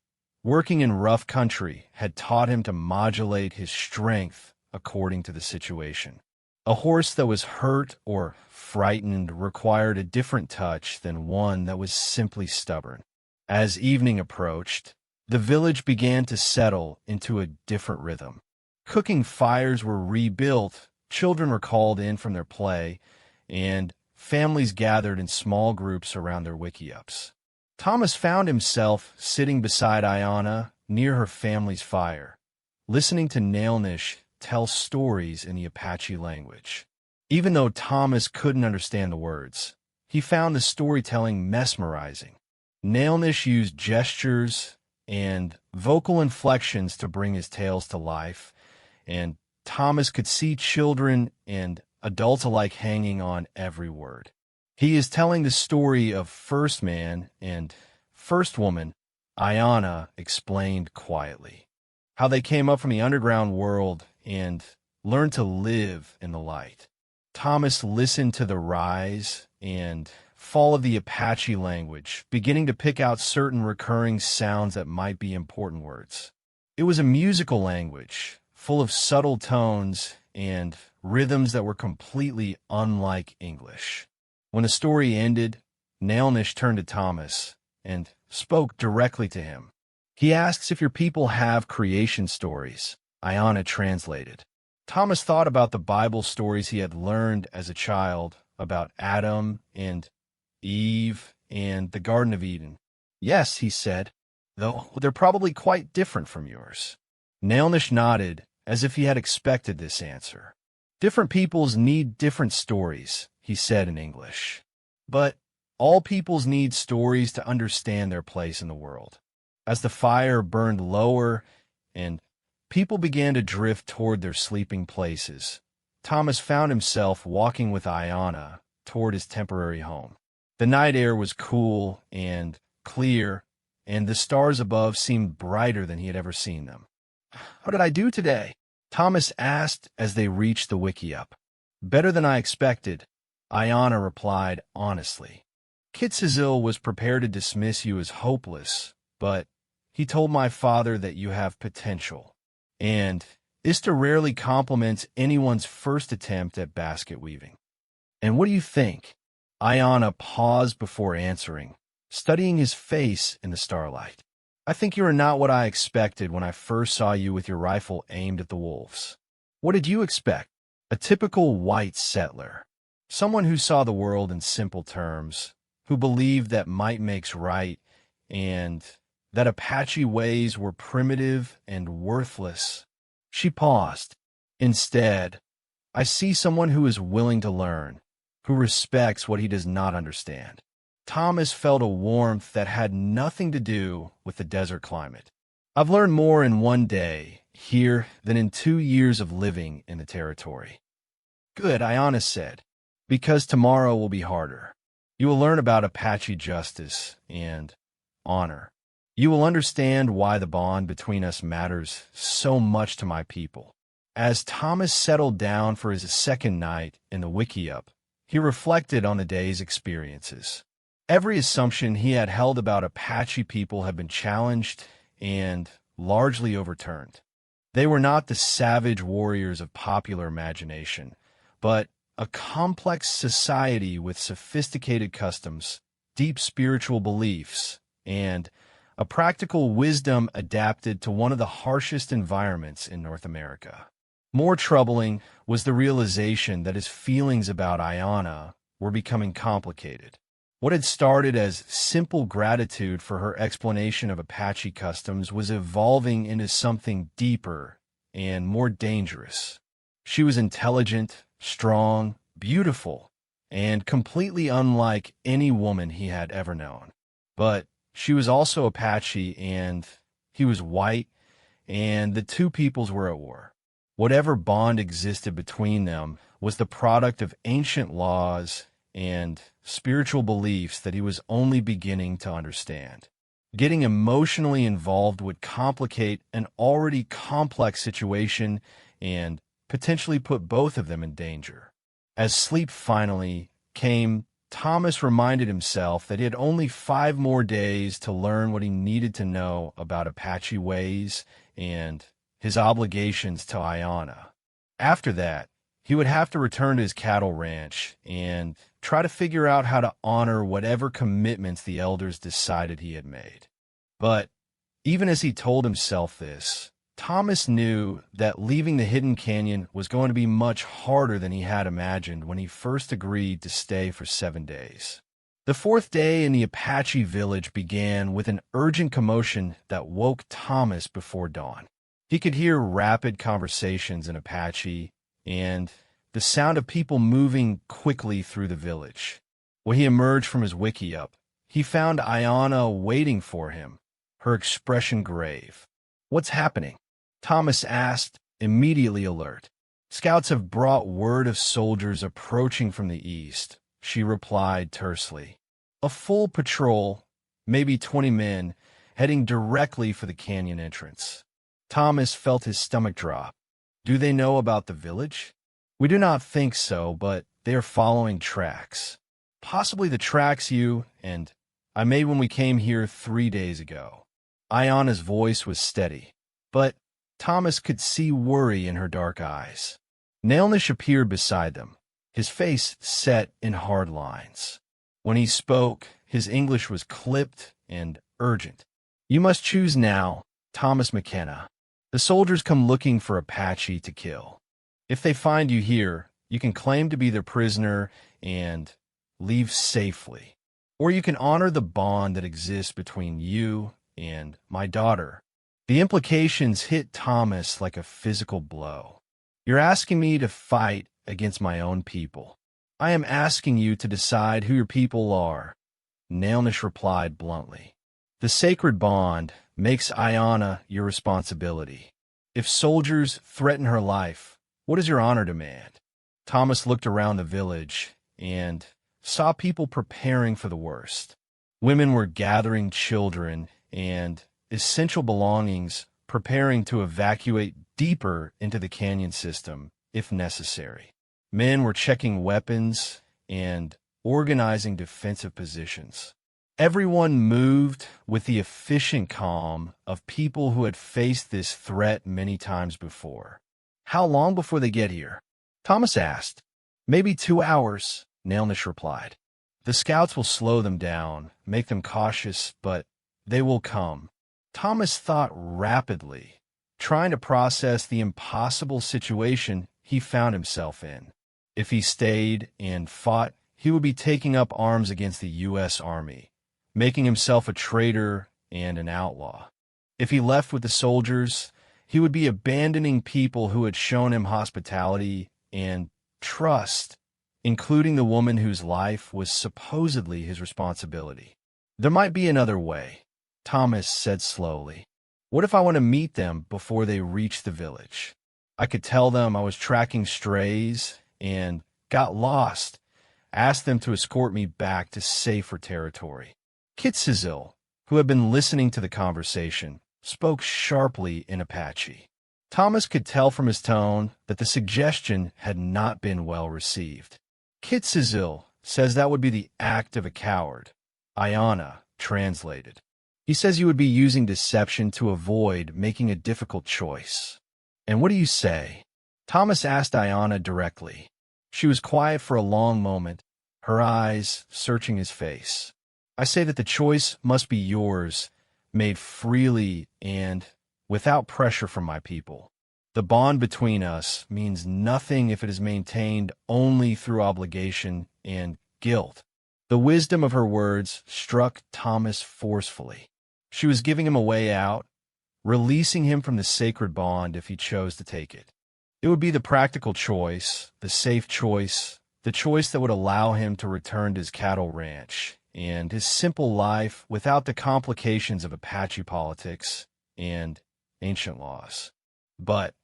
working in rough country had taught him to modulate his strength according to the situation. A horse that was hurt or frightened required a different touch than one that was simply stubborn. As evening approached, the village began to settle into a different rhythm. Cooking fires were rebuilt, children were called in from their play, and families gathered in small groups around their wickiups. Thomas found himself sitting beside Ayanna near her family's fire, listening to Nailnish tell stories in the Apache language. Even though Thomas couldn't understand the words, he found the storytelling mesmerizing. Nailnish used gestures and vocal inflections to bring his tales to life, and Thomas could see children and adults alike hanging on every word. He is telling the story of First Man and First Woman, Ayanna explained quietly, how they came up from the underground world and learned to live in the light. Thomas listened to the rise and fall of the Apache language, beginning to pick out certain recurring sounds that might be important words. It was a musical language, full of subtle tones and rhythms that were completely unlike English. When the story ended, Nailnish turned to Thomas and spoke directly to him. He asks if your people have creation stories. Ayanna translated. Thomas thought about the Bible stories he had learned as a child about Adam and Eve and the Garden of Eden. Yes, he said, though they're probably quite different from yours. Nailnish nodded as if he had expected this answer. Different peoples need different stories, he said in English. But all peoples need stories to understand their place in the world. As the fire burned lower and people began to drift toward their sleeping places, Thomas found himself walking with Ayanna toward his temporary home. The night air was cool and clear, and the stars above seemed brighter than he had ever seen them. "How did I do today?" Thomas asked as they reached the wickiup. "Better than I expected," Ayanna replied honestly. Kitzazil was prepared to dismiss you as hopeless, but he told my father that you have potential. And Ista rarely compliments anyone's first attempt at basket weaving. "And what do you think?" Ayanna paused before answering, studying his face in the starlight. "I think you are not what I expected when I first saw you with your rifle aimed at the wolves." "What did you expect?" "A typical white settler. Someone who saw the world in simple terms, who believed that might makes right, and that Apache ways were primitive and worthless." She paused. "Instead, I see someone who is willing to learn, who respects what he does not understand." Thomas felt a warmth that had nothing to do with the desert climate. "I've learned more in one day here than in 2 years of living in the territory." "Good," Ayanna said, "because tomorrow will be harder. You will learn about Apache justice and honor. You will understand why the bond between us matters so much to my people." As Thomas settled down for his second night in the wickiup, he reflected on the day's experiences. Every assumption he had held about Apache people had been challenged and largely overturned. They were not the savage warriors of popular imagination, but a complex society with sophisticated customs, deep spiritual beliefs, and a practical wisdom adapted to one of the harshest environments in North America. More troubling was the realization that his feelings about Ayanna were becoming complicated. What had started as simple gratitude for her explanation of Apache customs was evolving into something deeper and more dangerous. She was intelligent, strong, beautiful, and completely unlike any woman he had ever known. But she was also Apache, and he was white, and the two peoples were at war. Whatever bond existed between them was the product of ancient laws and spiritual beliefs that he was only beginning to understand. Getting emotionally involved would complicate an already complex situation and potentially put both of them in danger. As sleep finally came, Thomas reminded himself that he had only 5 more days to learn what he needed to know about Apache ways and his obligations to Ayanna. After that, he would have to return to his cattle ranch and try to figure out how to honor whatever commitments the elders decided he had made. But even as he told himself this, Thomas knew that leaving the hidden canyon was going to be much harder than he had imagined when he first agreed to stay for 7 days. The 4th day in the Apache village began with an urgent commotion that woke Thomas before dawn. He could hear rapid conversations in Apache and the sound of people moving quickly through the village. When he emerged from his wiki-up, he found Ayanna waiting for him, her expression grave. "What's happening?" Thomas asked, immediately alert. "Scouts have brought word of soldiers approaching from the east," she replied tersely. "A full patrol, maybe 20 men, heading directly for the canyon entrance." Thomas felt his stomach drop. "Do they know about the village?" "We do not think so, but they are following tracks. Possibly the tracks you and I made when we came here 3 days ago." Ayanna's voice was steady, but Thomas could see worry in her dark eyes. Nailnish appeared beside them, his face set in hard lines. When he spoke, his English was clipped and urgent. "You must choose now, Thomas McKenna. The soldiers come looking for Apache to kill. If they find you here, you can claim to be their prisoner and leave safely. Or you can honor the bond that exists between you and my daughter." The implications hit Thomas like a physical blow. "You're asking me to fight against my own people. I am asking you to decide who your people are," Nailnish replied bluntly. "The sacred bond makes Ayanna your responsibility. If soldiers threaten her life, what does your honor demand?" Thomas looked around the village and saw people preparing for the worst. Women were gathering children and essential belongings, preparing to evacuate deeper into the canyon system if necessary. Men were checking weapons and organizing defensive positions. Everyone moved with the efficient calm of people who had faced this threat many times before. "How long before they get here?" Thomas asked. "Maybe 2 hours," Nailnish replied. "The scouts will slow them down, make them cautious, but they will come." Thomas thought rapidly, trying to process the impossible situation he found himself in. If he stayed and fought, he would be taking up arms against the U.S. Army, making himself a traitor and an outlaw. If he left with the soldiers, he would be abandoning people who had shown him hospitality and trust, including the woman whose life was supposedly his responsibility. "There might be another way," Thomas said slowly. "What if I want to meet them before they reach the village? I could tell them I was tracking strays and got lost, ask them to escort me back to safer territory." Kitzizil, who had been listening to the conversation, spoke sharply in Apache. Thomas could tell from his tone that the suggestion had not been well received. "Kitzizil says that would be the act of a coward," Ayanna translated. "He says you would be using deception to avoid making a difficult choice." "And what do you say?" Thomas asked Ayanna directly. She was quiet for a long moment, her eyes searching his face. "I say that the choice must be yours, made freely and without pressure from my people. The bond between us means nothing if it is maintained only through obligation and guilt." The wisdom of her words struck Thomas forcefully. She was giving him a way out, releasing him from the sacred bond if he chose to take it. It would be the practical choice, the safe choice, the choice that would allow him to return to his cattle ranch and his simple life without the complications of Apache politics and ancient laws. But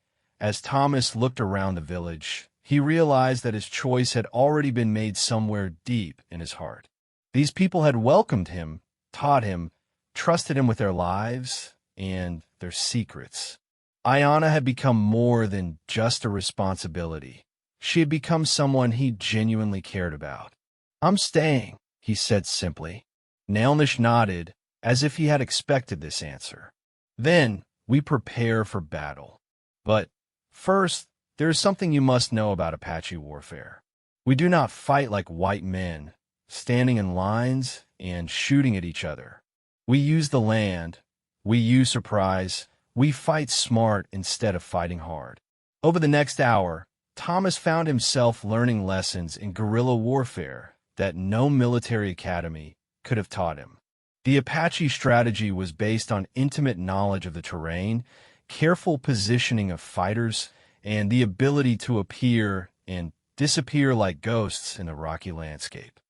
as Thomas looked around the village, he realized that his choice had already been made somewhere deep in his heart. These people had welcomed him, taught him, trusted him with their lives and their secrets. Ayana had become more than just a responsibility. She had become someone he genuinely cared about. "I'm staying," he said simply. Nailnish nodded, as if he had expected this answer. "Then we prepare for battle. But first, there is something you must know about Apache warfare. We do not fight like white men, standing in lines and shooting at each other. We use the land, we use surprise, we fight smart instead of fighting hard." Over the next hour, Thomas found himself learning lessons in guerrilla warfare that no military academy could have taught him. The Apache strategy was based on intimate knowledge of the terrain, careful positioning of fighters, and the ability to appear and disappear like ghosts in the rocky landscape.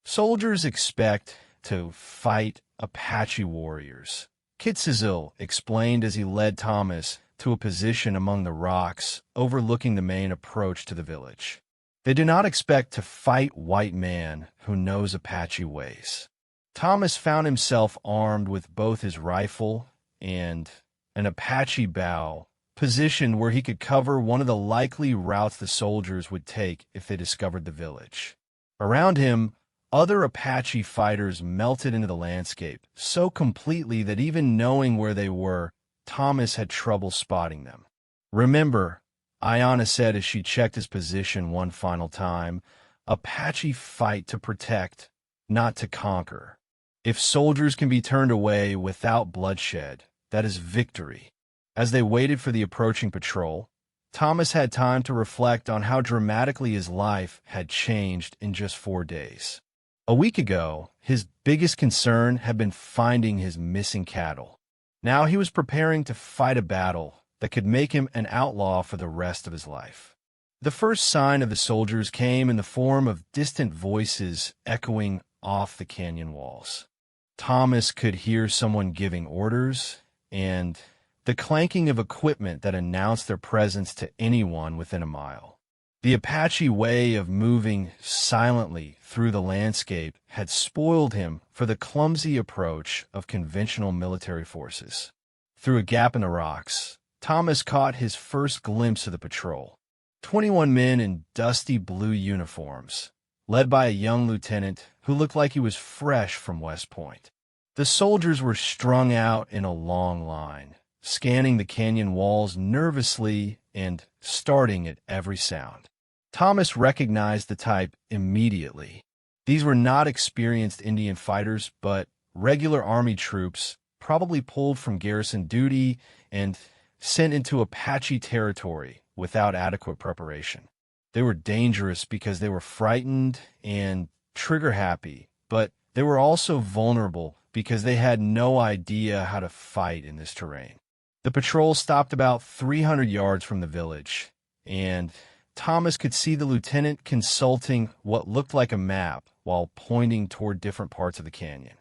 Soldiers expect to fight Apache warriors, Kitzizil explained as he led Thomas to a position among the rocks overlooking the main approach to the village. They do not expect to fight white man who knows Apache ways. Thomas found himself armed with both his rifle and an Apache bow, positioned where he could cover one of the likely routes the soldiers would take if they discovered the village. Around him, other Apache fighters melted into the landscape so completely that even knowing where they were, Thomas had trouble spotting them. "Remember," Ayana said as she checked his position one final time, "Apache fight to protect, not to conquer. If soldiers can be turned away without bloodshed, that is victory." As they waited for the approaching patrol, Thomas had time to reflect on how dramatically his life had changed in just 4 days. A week ago, his biggest concern had been finding his missing cattle. Now he was preparing to fight a battle that could make him an outlaw for the rest of his life. The first sign of the soldiers came in the form of distant voices echoing off the canyon walls. Thomas could hear someone giving orders and the clanking of equipment that announced their presence to anyone within a mile. The Apache way of moving silently through the landscape had spoiled him for the clumsy approach of conventional military forces. Through a gap in the rocks, Thomas caught his first glimpse of the patrol. 21 men in dusty blue uniforms, led by a young lieutenant who looked like he was fresh from West Point. The soldiers were strung out in a long line, scanning the canyon walls nervously and starting at every sound. Thomas recognized the type immediately. These were not experienced Indian fighters, but regular army troops, probably pulled from garrison duty and sent into Apache territory without adequate preparation. They were dangerous because they were frightened and trigger-happy, but they were also vulnerable because they had no idea how to fight in this terrain. The patrol stopped about 300 yards from the village, and Thomas could see the lieutenant consulting what looked like a map while pointing toward different parts of the canyon.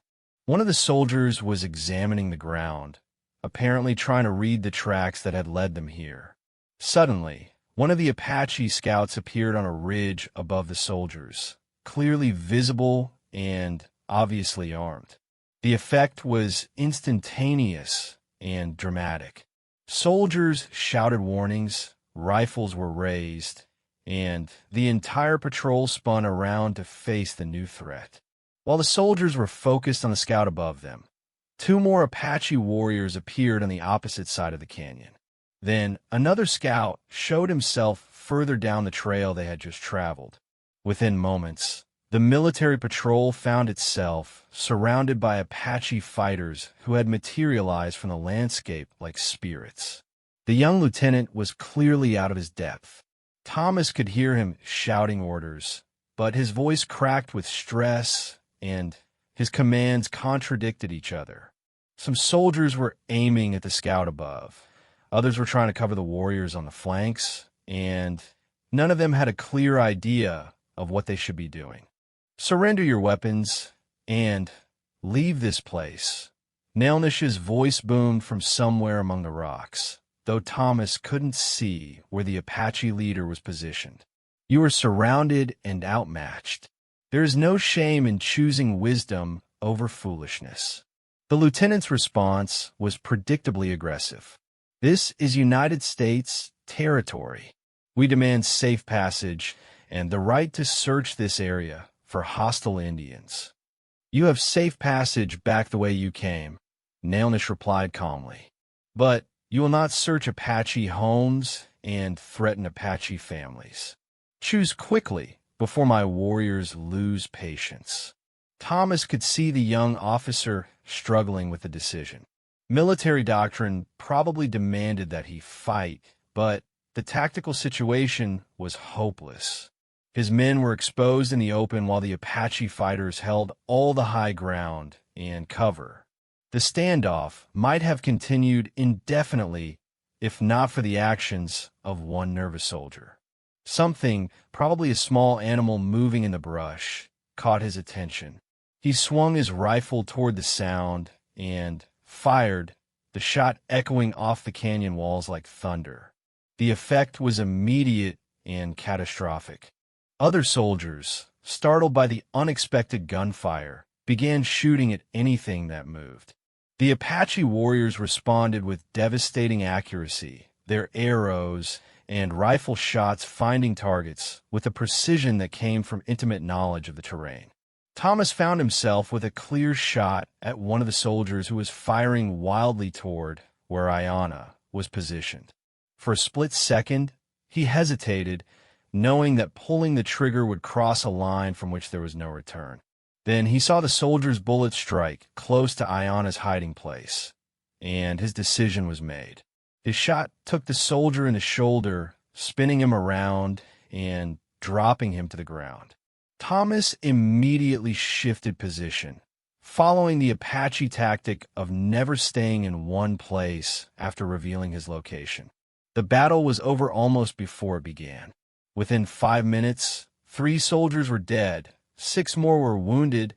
One of the soldiers was examining the ground, apparently trying to read the tracks that had led them here. Suddenly, one of the Apache scouts appeared on a ridge above the soldiers, clearly visible and obviously armed. The effect was instantaneous and dramatic. Soldiers shouted warnings, rifles were raised, and the entire patrol spun around to face the new threat. While the soldiers were focused on the scout above them, 2 more Apache warriors appeared on the opposite side of the canyon. Then another scout showed himself further down the trail they had just traveled. Within moments, the military patrol found itself surrounded by Apache fighters who had materialized from the landscape like spirits. The young lieutenant was clearly out of his depth. Thomas could hear him shouting orders, but his voice cracked with stress and his commands contradicted each other. Some soldiers were aiming at the scout above. Others were trying to cover the warriors on the flanks, and none of them had a clear idea of what they should be doing. "Surrender your weapons and leave this place Nailnish's voice boomed from somewhere among the rocks, though Thomas couldn't see where the Apache leader was positioned. You are surrounded and outmatched. There is no shame in choosing wisdom over foolishness. The lieutenant's response was predictably aggressive. This is United States territory. We demand safe passage and the right to search this area for hostile Indians. You have safe passage back the way you came, Nailnish replied calmly. But you will not search Apache homes and threaten Apache families. Choose quickly before my warriors lose patience. Thomas could see the young officer struggling with the decision. Military doctrine probably demanded that he fight, but the tactical situation was hopeless. His men were exposed in the open while the Apache fighters held all the high ground and cover. The standoff might have continued indefinitely if not for the actions of one nervous soldier. Something, probably a small animal moving in the brush, caught his attention. He swung his rifle toward the sound and fired, the shot echoing off the canyon walls like thunder. The effect was immediate and catastrophic. Other soldiers, startled by the unexpected gunfire, began shooting at anything that moved. The Apache warriors responded with devastating accuracy, their arrows and rifle shots finding targets with a precision that came from intimate knowledge of the terrain. Thomas found himself with a clear shot at one of the soldiers who was firing wildly toward where Ayanna was positioned. For a split second, he hesitated, knowing that pulling the trigger would cross a line from which there was no return. Then he saw the soldier's bullet strike close to Ayanna's hiding place, and his decision was made. His shot took the soldier in the shoulder, spinning him around and dropping him to the ground. Thomas immediately shifted position, following the Apache tactic of never staying in one place after revealing his location. The battle was over almost before it began. Within 5 minutes, 3 soldiers were dead, 6 more were wounded,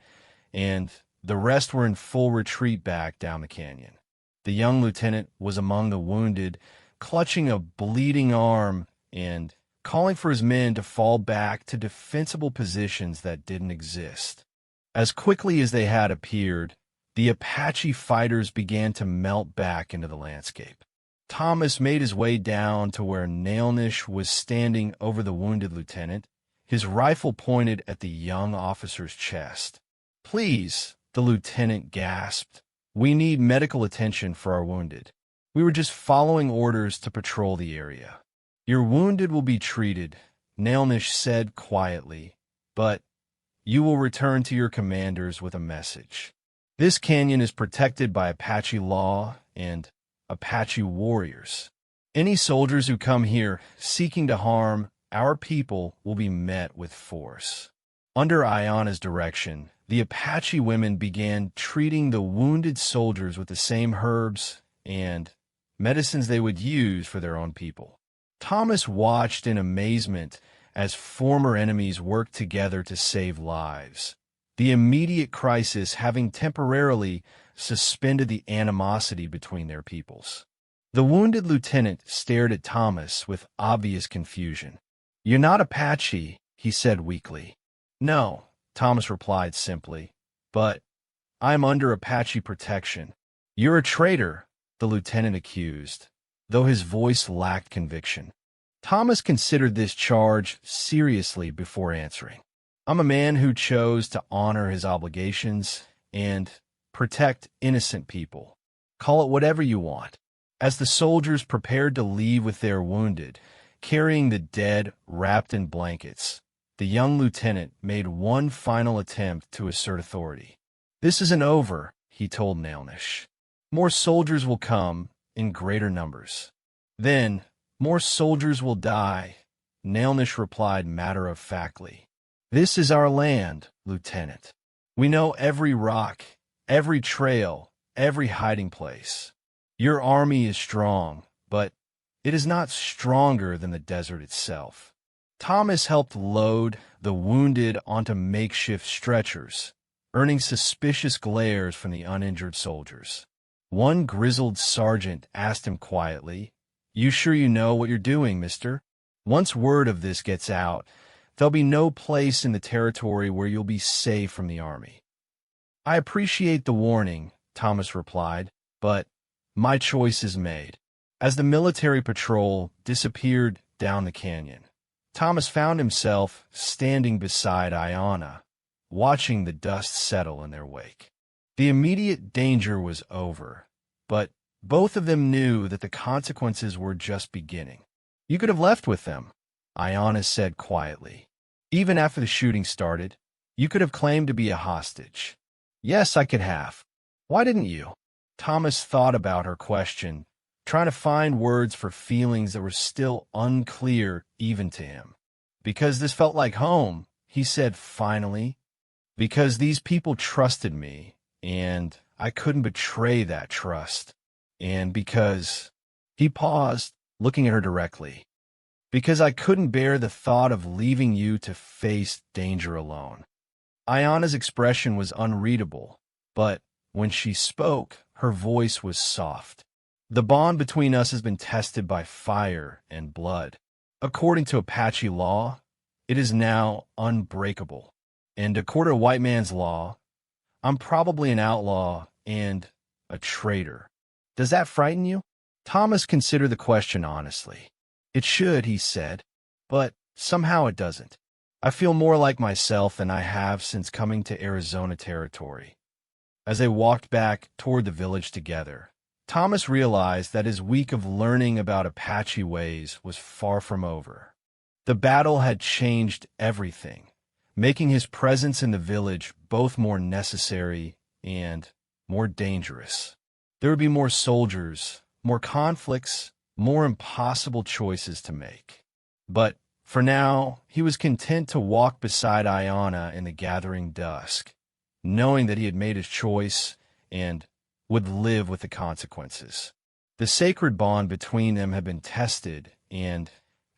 and the rest were in full retreat back down the canyon. The young lieutenant was among the wounded, clutching a bleeding arm and calling for his men to fall back to defensible positions that didn't exist. As quickly as they had appeared, the Apache fighters began to melt back into the landscape. Thomas made his way down to where Nailnish was standing over the wounded lieutenant, his rifle pointed at the young officer's chest. "Please," the lieutenant gasped. "We need medical attention for our wounded. We were just following orders to patrol the area." "Your wounded will be treated," Nailnish said quietly, "but you will return to your commanders with a message. This canyon is protected by Apache law and Apache warriors. Any soldiers who come here seeking to harm our people will be met with force." Under Ayanna's direction, the Apache women began treating the wounded soldiers with the same herbs and medicines they would use for their own people. Thomas watched in amazement as former enemies worked together to save lives, the immediate crisis having temporarily suspended the animosity between their peoples. The wounded lieutenant stared at Thomas with obvious confusion. "You're not Apache," he said weakly. "No," Thomas replied simply, "but I'm under Apache protection." "You're a traitor," the lieutenant accused, though his voice lacked conviction. Thomas considered this charge seriously before answering. "I'm a man who chose to honor his obligations and protect innocent people. Call it whatever you want." As the soldiers prepared to leave with their wounded, carrying the dead wrapped in blankets, the young lieutenant made one final attempt to assert authority. "This isn't over," he told Nailnish. "More soldiers will come in greater numbers. Then, more soldiers will die," Nailnish replied matter-of-factly. "This is our land, Lieutenant. We know every rock, every trail, every hiding place. Your army is strong, but it is not stronger than the desert itself." Thomas helped load the wounded onto makeshift stretchers, earning suspicious glares from the uninjured soldiers. One grizzled sergeant asked him quietly, "You sure you know what you're doing, mister? Once word of this gets out, there'll be no place in the territory where you'll be safe from the army." "I appreciate the warning," Thomas replied, "but my choice is made." As the military patrol disappeared down the canyon, Thomas found himself standing beside Ayanna, watching the dust settle in their wake. The immediate danger was over, but both of them knew that the consequences were just beginning. "You could have left with them," Ayanna said quietly. "Even after the shooting started, you could have claimed to be a hostage." "Yes, I could have. Why didn't you?" Thomas thought about her question, trying to find words for feelings that were still unclear even to him. "Because this felt like home," he said finally. "Because these people trusted me, and I couldn't betray that trust. And because—" He paused, looking at her directly. "Because I couldn't bear the thought of leaving you to face danger alone." Ayanna's expression was unreadable, but when she spoke, her voice was soft. "The bond between us has been tested by fire and blood. According to Apache law, it is now unbreakable. And according to white man's law, I'm probably an outlaw and a traitor. Does that frighten you?" Thomas considered the question honestly. "It should," he said, "but somehow it doesn't. I feel more like myself than I have since coming to Arizona territory." As they walked back toward the village together, Thomas realized that his week of learning about Apache ways was far from over. The battle had changed everything, making his presence in the village both more necessary and more dangerous. There would be more soldiers, more conflicts, more impossible choices to make. But for now, he was content to walk beside Ayanna in the gathering dusk, knowing that he had made his choice and would live with the consequences. The sacred bond between them had been tested and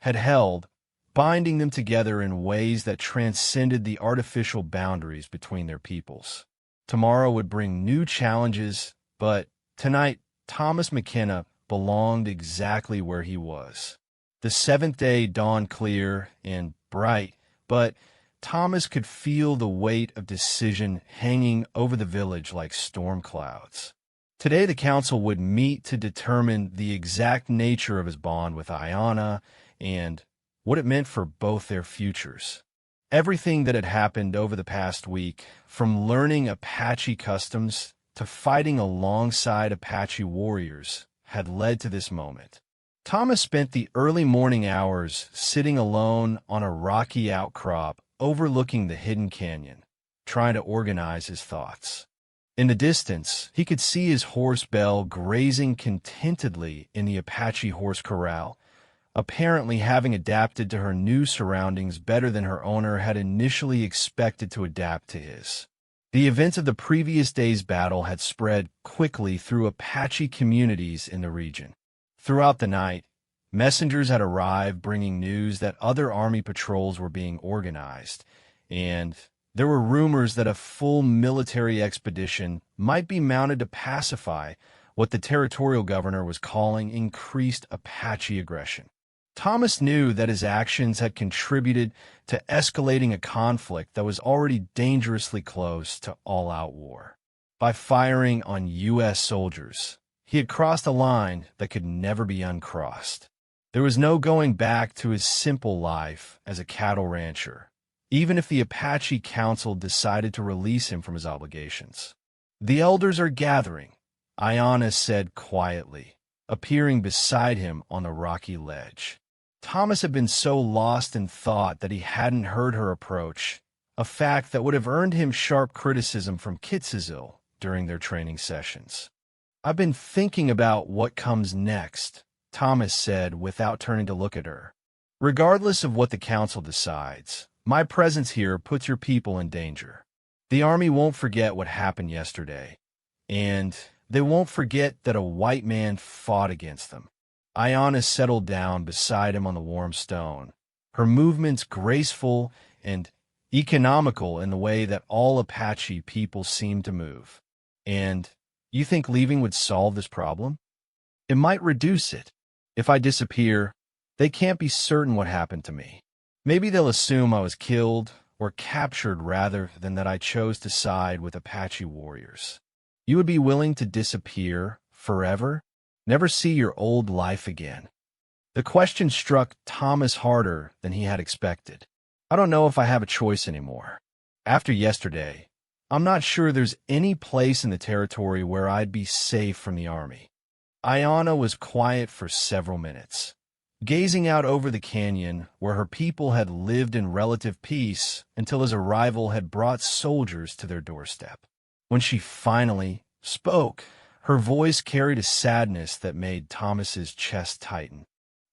had held, binding them together in ways that transcended the artificial boundaries between their peoples. Tomorrow would bring new challenges, but tonight, Thomas McKenna belonged exactly where he was. The seventh day dawned clear and bright, but Thomas could feel the weight of decision hanging over the village like storm clouds. Today the council would meet to determine the exact nature of his bond with Ayanna and what it meant for both their futures. Everything that had happened over the past week, from learning Apache customs to fighting alongside Apache warriors, had led to this moment. Thomas spent the early morning hours sitting alone on a rocky outcrop overlooking the hidden canyon, trying to organize his thoughts. In the distance, he could see his horse Belle grazing contentedly in the Apache horse corral, apparently having adapted to her new surroundings better than her owner had initially expected to adapt to his. The events of the previous day's battle had spread quickly through Apache communities in the region. Throughout the night, messengers had arrived bringing news that other army patrols were being organized, and there were rumors that a full military expedition might be mounted to pacify what the territorial governor was calling increased Apache aggression. Thomas knew that his actions had contributed to escalating a conflict that was already dangerously close to all-out war. By firing on U.S. soldiers, he had crossed a line that could never be uncrossed. There was no going back to his simple life as a cattle rancher, even if the Apache Council decided to release him from his obligations. "The elders are gathering," Ayanna said quietly, appearing beside him on the rocky ledge. Thomas had been so lost in thought that he hadn't heard her approach, a fact that would have earned him sharp criticism from Kitzizil during their training sessions. "I've been thinking about what comes next," Thomas said without turning to look at her. "Regardless of what the council decides, my presence here puts your people in danger. The army won't forget what happened yesterday, and they won't forget that a white man fought against them." Ayanna settled down beside him on the warm stone, her movements graceful and economical in the way that all Apache people seemed to move. "And You think leaving would solve this problem? It might reduce it. If I disappear, they can't be certain what happened to me. Maybe they'll assume I was killed or captured rather than that I chose to side with Apache warriors. You would be willing to disappear forever? Never see your old life again? The question struck Thomas harder than he had expected. I don't know if I have a choice anymore. After yesterday, I'm not sure there's any place in the territory where I'd be safe from the army. Ayana was quiet for several minutes, gazing out over the canyon where her people had lived in relative peace until his arrival had brought soldiers to their doorstep. When she finally spoke, her voice carried a sadness that made Thomas's chest tighten.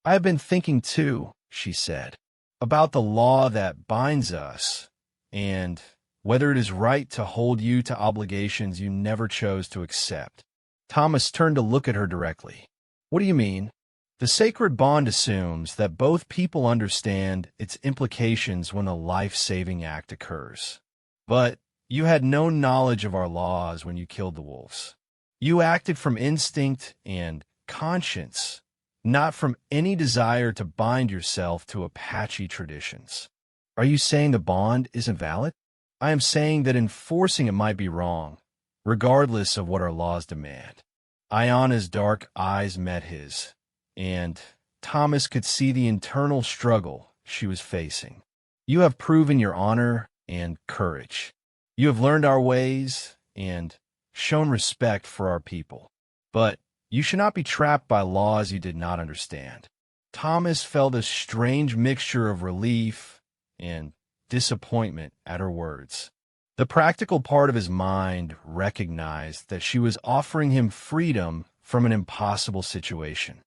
"I have been thinking too," she said, "about the law that binds us, and whether it is right to hold you to obligations you never chose to accept." Thomas turned to look at her directly. "What do you mean?" "The sacred bond assumes that both people understand its implications when a life-saving act occurs. But you had no knowledge of our laws when you killed the wolves. You acted from instinct and conscience, not from any desire to bind yourself to Apache traditions." "Are you saying the bond isn't valid?" "I am saying that enforcing it might be wrong, regardless of what our laws demand." Ayana's dark eyes met his, and Thomas could see the internal struggle she was facing. "You have proven your honor and courage. You have learned our ways and shown respect for our people. But you should not be trapped by laws you did not understand." Thomas felt a strange mixture of relief and disappointment at her words. The practical part of his mind recognized that she was offering him freedom from an impossible situation.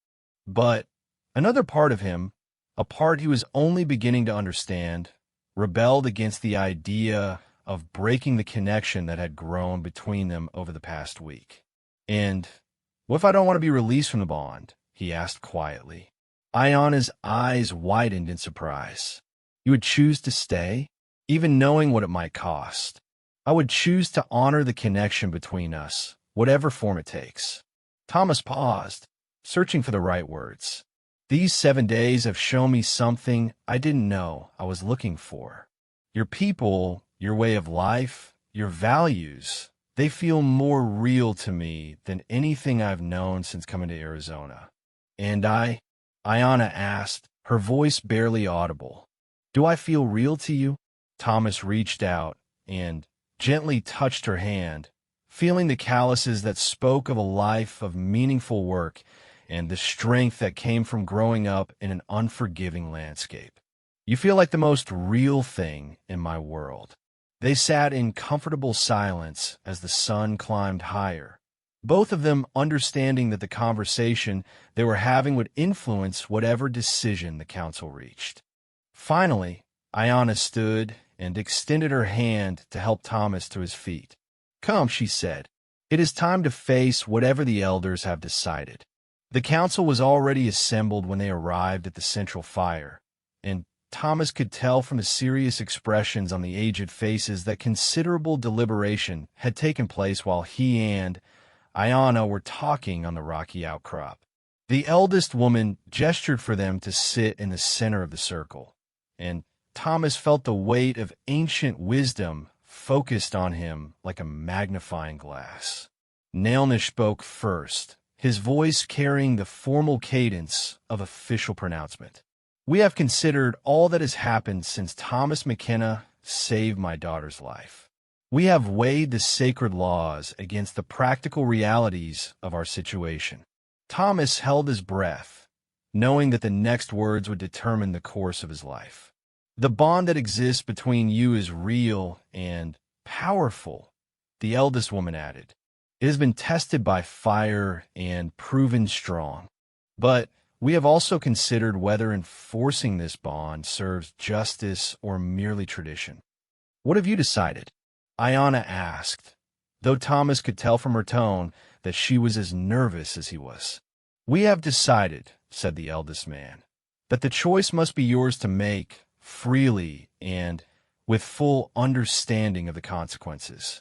But another part of him, a part he was only beginning to understand, rebelled against the idea of breaking the connection that had grown between them over the past week. "And what if I don't want to be released from the bond?" he asked quietly. Ayana's eyes widened in surprise. "You would choose to stay, even knowing what it might cost?" "I would choose to honor the connection between us, whatever form it takes." Thomas paused, searching for the right words. "These 7 days have shown me something I didn't know I was looking for. Your people, your way of life, your values, they feel more real to me than anything I've known since coming to Arizona." "And Ayana asked, her voice barely audible, "Do I feel real to you?" Thomas reached out and gently touched her hand, feeling the calluses that spoke of a life of meaningful work and the strength that came from growing up in an unforgiving landscape. "You feel like the most real thing in my world." They sat in comfortable silence as the sun climbed higher, both of them understanding that the conversation they were having would influence whatever decision the council reached. Finally, Ayana stood and extended her hand to help Thomas to his feet. "Come," she said. "It is time to face whatever the elders have decided." The council was already assembled when they arrived at the central fire, and Thomas could tell from the serious expressions on the aged faces that considerable deliberation had taken place while he and Ayana were talking on the rocky outcrop. The eldest woman gestured for them to sit in the center of the circle, and Thomas felt the weight of ancient wisdom focused on him like a magnifying glass. Nailnish spoke first, his voice carrying the formal cadence of official pronouncement. "We have considered all that has happened since Thomas McKenna saved my daughter's life. We have weighed the sacred laws against the practical realities of our situation." Thomas held his breath, knowing that the next words would determine the course of his life. "The bond that exists between you is real and powerful," the eldest woman added. "It has been tested by fire and proven strong. But we have also considered whether enforcing this bond serves justice or merely tradition." "What have you decided?" Ayana asked, though Thomas could tell from her tone that she was as nervous as he was. "We have decided," said the eldest man, "that the choice must be yours to make, freely and with full understanding of the consequences."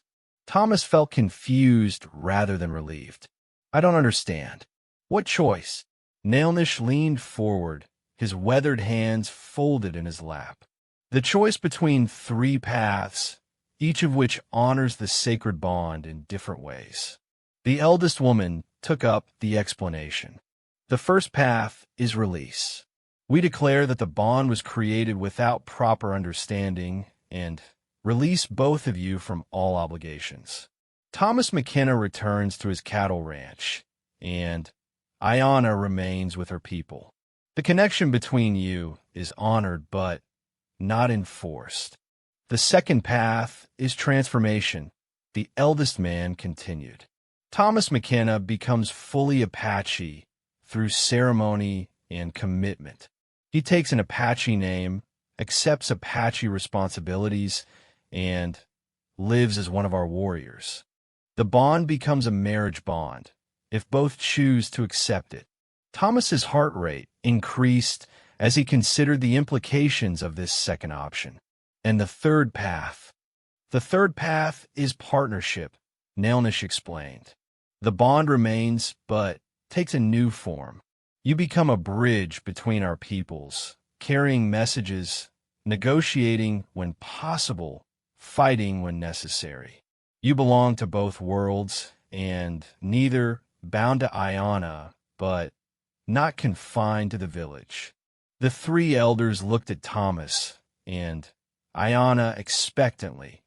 Thomas felt confused rather than relieved. I don't understand. What choice? Nailnish leaned forward, his weathered hands folded in his lap. The choice between three paths, each of which honors the sacred bond in different ways. The eldest woman took up the explanation. The first path is release. We declare that the bond was created without proper understanding and release both of you from all obligations. Thomas McKenna returns to his cattle ranch, and Ayanna remains with her people. The connection between you is honored but not enforced. The second path is transformation, the eldest man continued. Thomas McKenna becomes fully Apache through ceremony and commitment. He takes an Apache name, accepts Apache responsibilities, and lives as one of our warriors. The bond becomes a marriage bond, if both choose to accept it. Thomas's heart rate increased as he considered the implications of this second option. And the third path. The third path is partnership, Nailnish explained. The bond remains, but takes a new form. You become a bridge between our peoples, carrying messages, negotiating when possible, fighting when necessary. You belong to both worlds, and neither bound to Ayanna, but not confined to the village. The three elders looked at Thomas and Ayanna expectantly,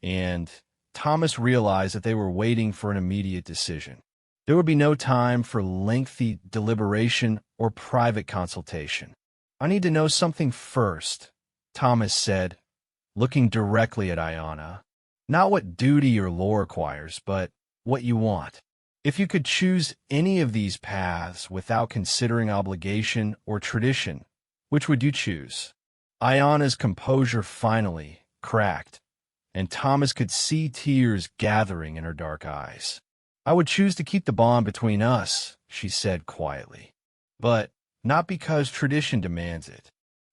and Thomas realized that they were waiting for an immediate decision. There would be no time for lengthy deliberation or private consultation. I need to know something first, Thomas said, looking directly at Ayanna. Not what duty or lore requires, but what you want. If you could choose any of these paths without considering obligation or tradition, which would you choose? Ayanna's composure finally cracked, and Thomas could see tears gathering in her dark eyes. I would choose to keep the bond between us, she said quietly, but not because tradition demands it.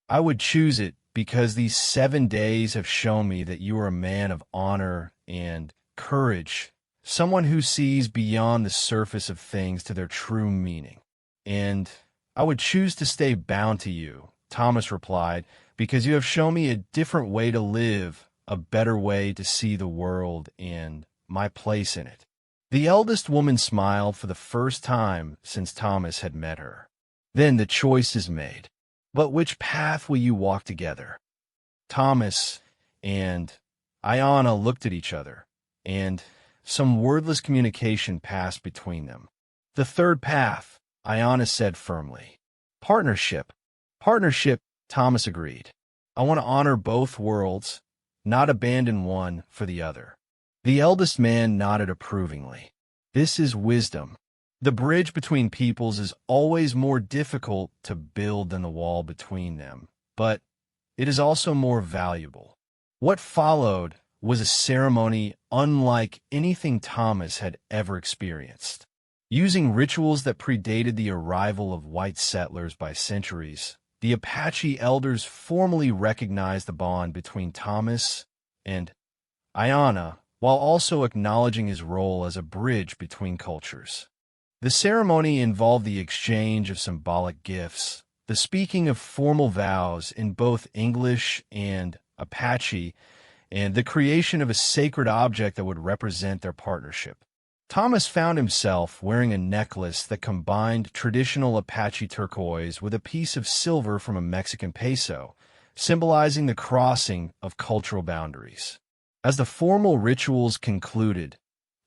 I would choose it because these 7 days have shown me that you are a man of honor and courage, someone who sees beyond the surface of things to their true meaning. And I would choose to stay bound to you, Thomas replied, because you have shown me a different way to live, a better way to see the world and my place in it. The eldest woman smiled for the first time since Thomas had met her. Then the choice is made. But which path will you walk together? Thomas and Ayanna looked at each other, and some wordless communication passed between them. The third path, Ayanna said firmly. Partnership. Partnership, Thomas agreed. I want to honor both worlds, not abandon one for the other. The eldest man nodded approvingly. This is wisdom. The bridge between peoples is always more difficult to build than the wall between them, but it is also more valuable. What followed was a ceremony unlike anything Thomas had ever experienced. Using rituals that predated the arrival of white settlers by centuries, the Apache elders formally recognized the bond between Thomas and Ayanna, while also acknowledging his role as a bridge between cultures. The ceremony involved the exchange of symbolic gifts, the speaking of formal vows in both English and Apache, and the creation of a sacred object that would represent their partnership. Thomas found himself wearing a necklace that combined traditional Apache turquoise with a piece of silver from a Mexican peso, symbolizing the crossing of cultural boundaries. As the formal rituals concluded,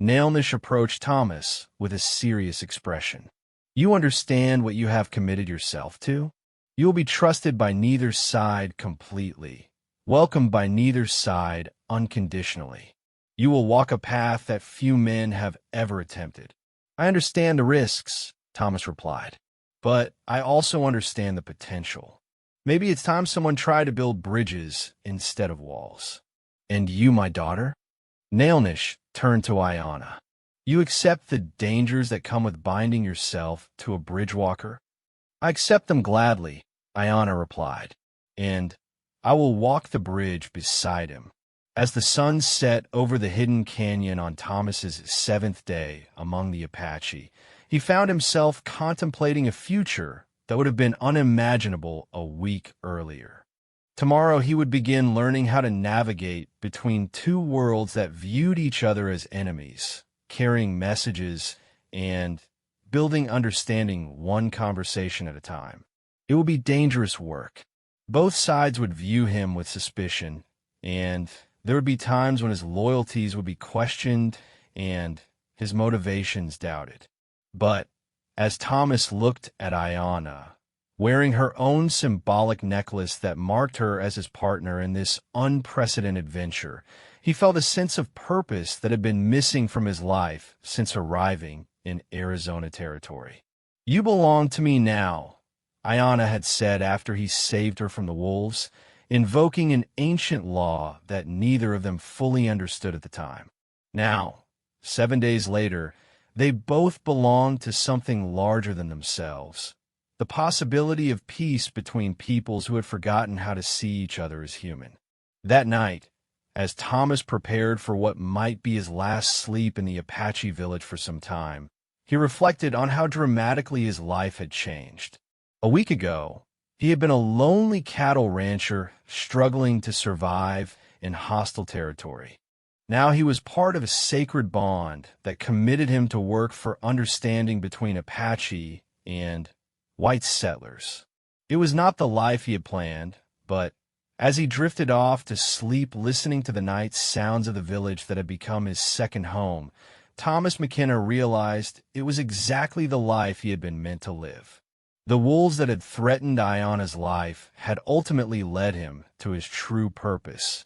Nailnish approached Thomas with a serious expression. You understand what you have committed yourself to? You will be trusted by neither side completely, welcomed by neither side unconditionally. You will walk a path that few men have ever attempted. I understand the risks, Thomas replied, but I also understand the potential. Maybe it's time someone tried to build bridges instead of walls. And you, my daughter? Nailnish turned to Ayanna. You accept the dangers that come with binding yourself to a bridge walker? I accept them gladly, Ayanna replied, and I will walk the bridge beside him. As the sun set over the hidden canyon on Thomas's seventh day among the Apache, he found himself contemplating a future that would have been unimaginable a week earlier. Tomorrow he would begin learning how to navigate between two worlds that viewed each other as enemies, carrying messages and building understanding one conversation at a time. It would be dangerous work. Both sides would view him with suspicion, and there would be times when his loyalties would be questioned and his motivations doubted. But as Thomas looked at Ayana, wearing her own symbolic necklace that marked her as his partner in this unprecedented venture, he felt a sense of purpose that had been missing from his life since arriving in Arizona territory. "You belong to me now," Ayana had said after he saved her from the wolves, invoking an ancient law that neither of them fully understood at the time. Now, 7 days later, they both belonged to something larger than themselves, the possibility of peace between peoples who had forgotten how to see each other as human. That night, as Thomas prepared for what might be his last sleep in the Apache village for some time, he reflected on how dramatically his life had changed. A week ago, he had been a lonely cattle rancher struggling to survive in hostile territory. Now he was part of a sacred bond that committed him to work for understanding between Apache and white settlers. It was not the life he had planned, but as he drifted off to sleep listening to the night sounds of the village that had become his second home, Thomas McKenna realized it was exactly the life he had been meant to live. The wolves that had threatened Ayana's life had ultimately led him to his true purpose,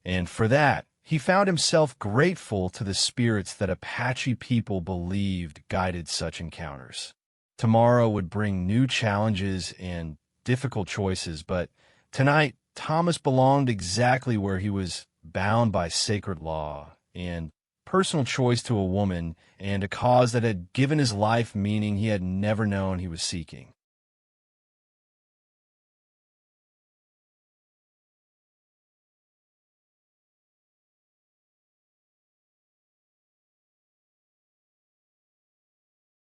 and for that, he found himself grateful to the spirits that Apache people believed guided such encounters. Tomorrow would bring new challenges and difficult choices, but tonight, Thomas belonged exactly where he was, bound by sacred law and personal choice to a woman and a cause that had given his life meaning he had never known he was seeking.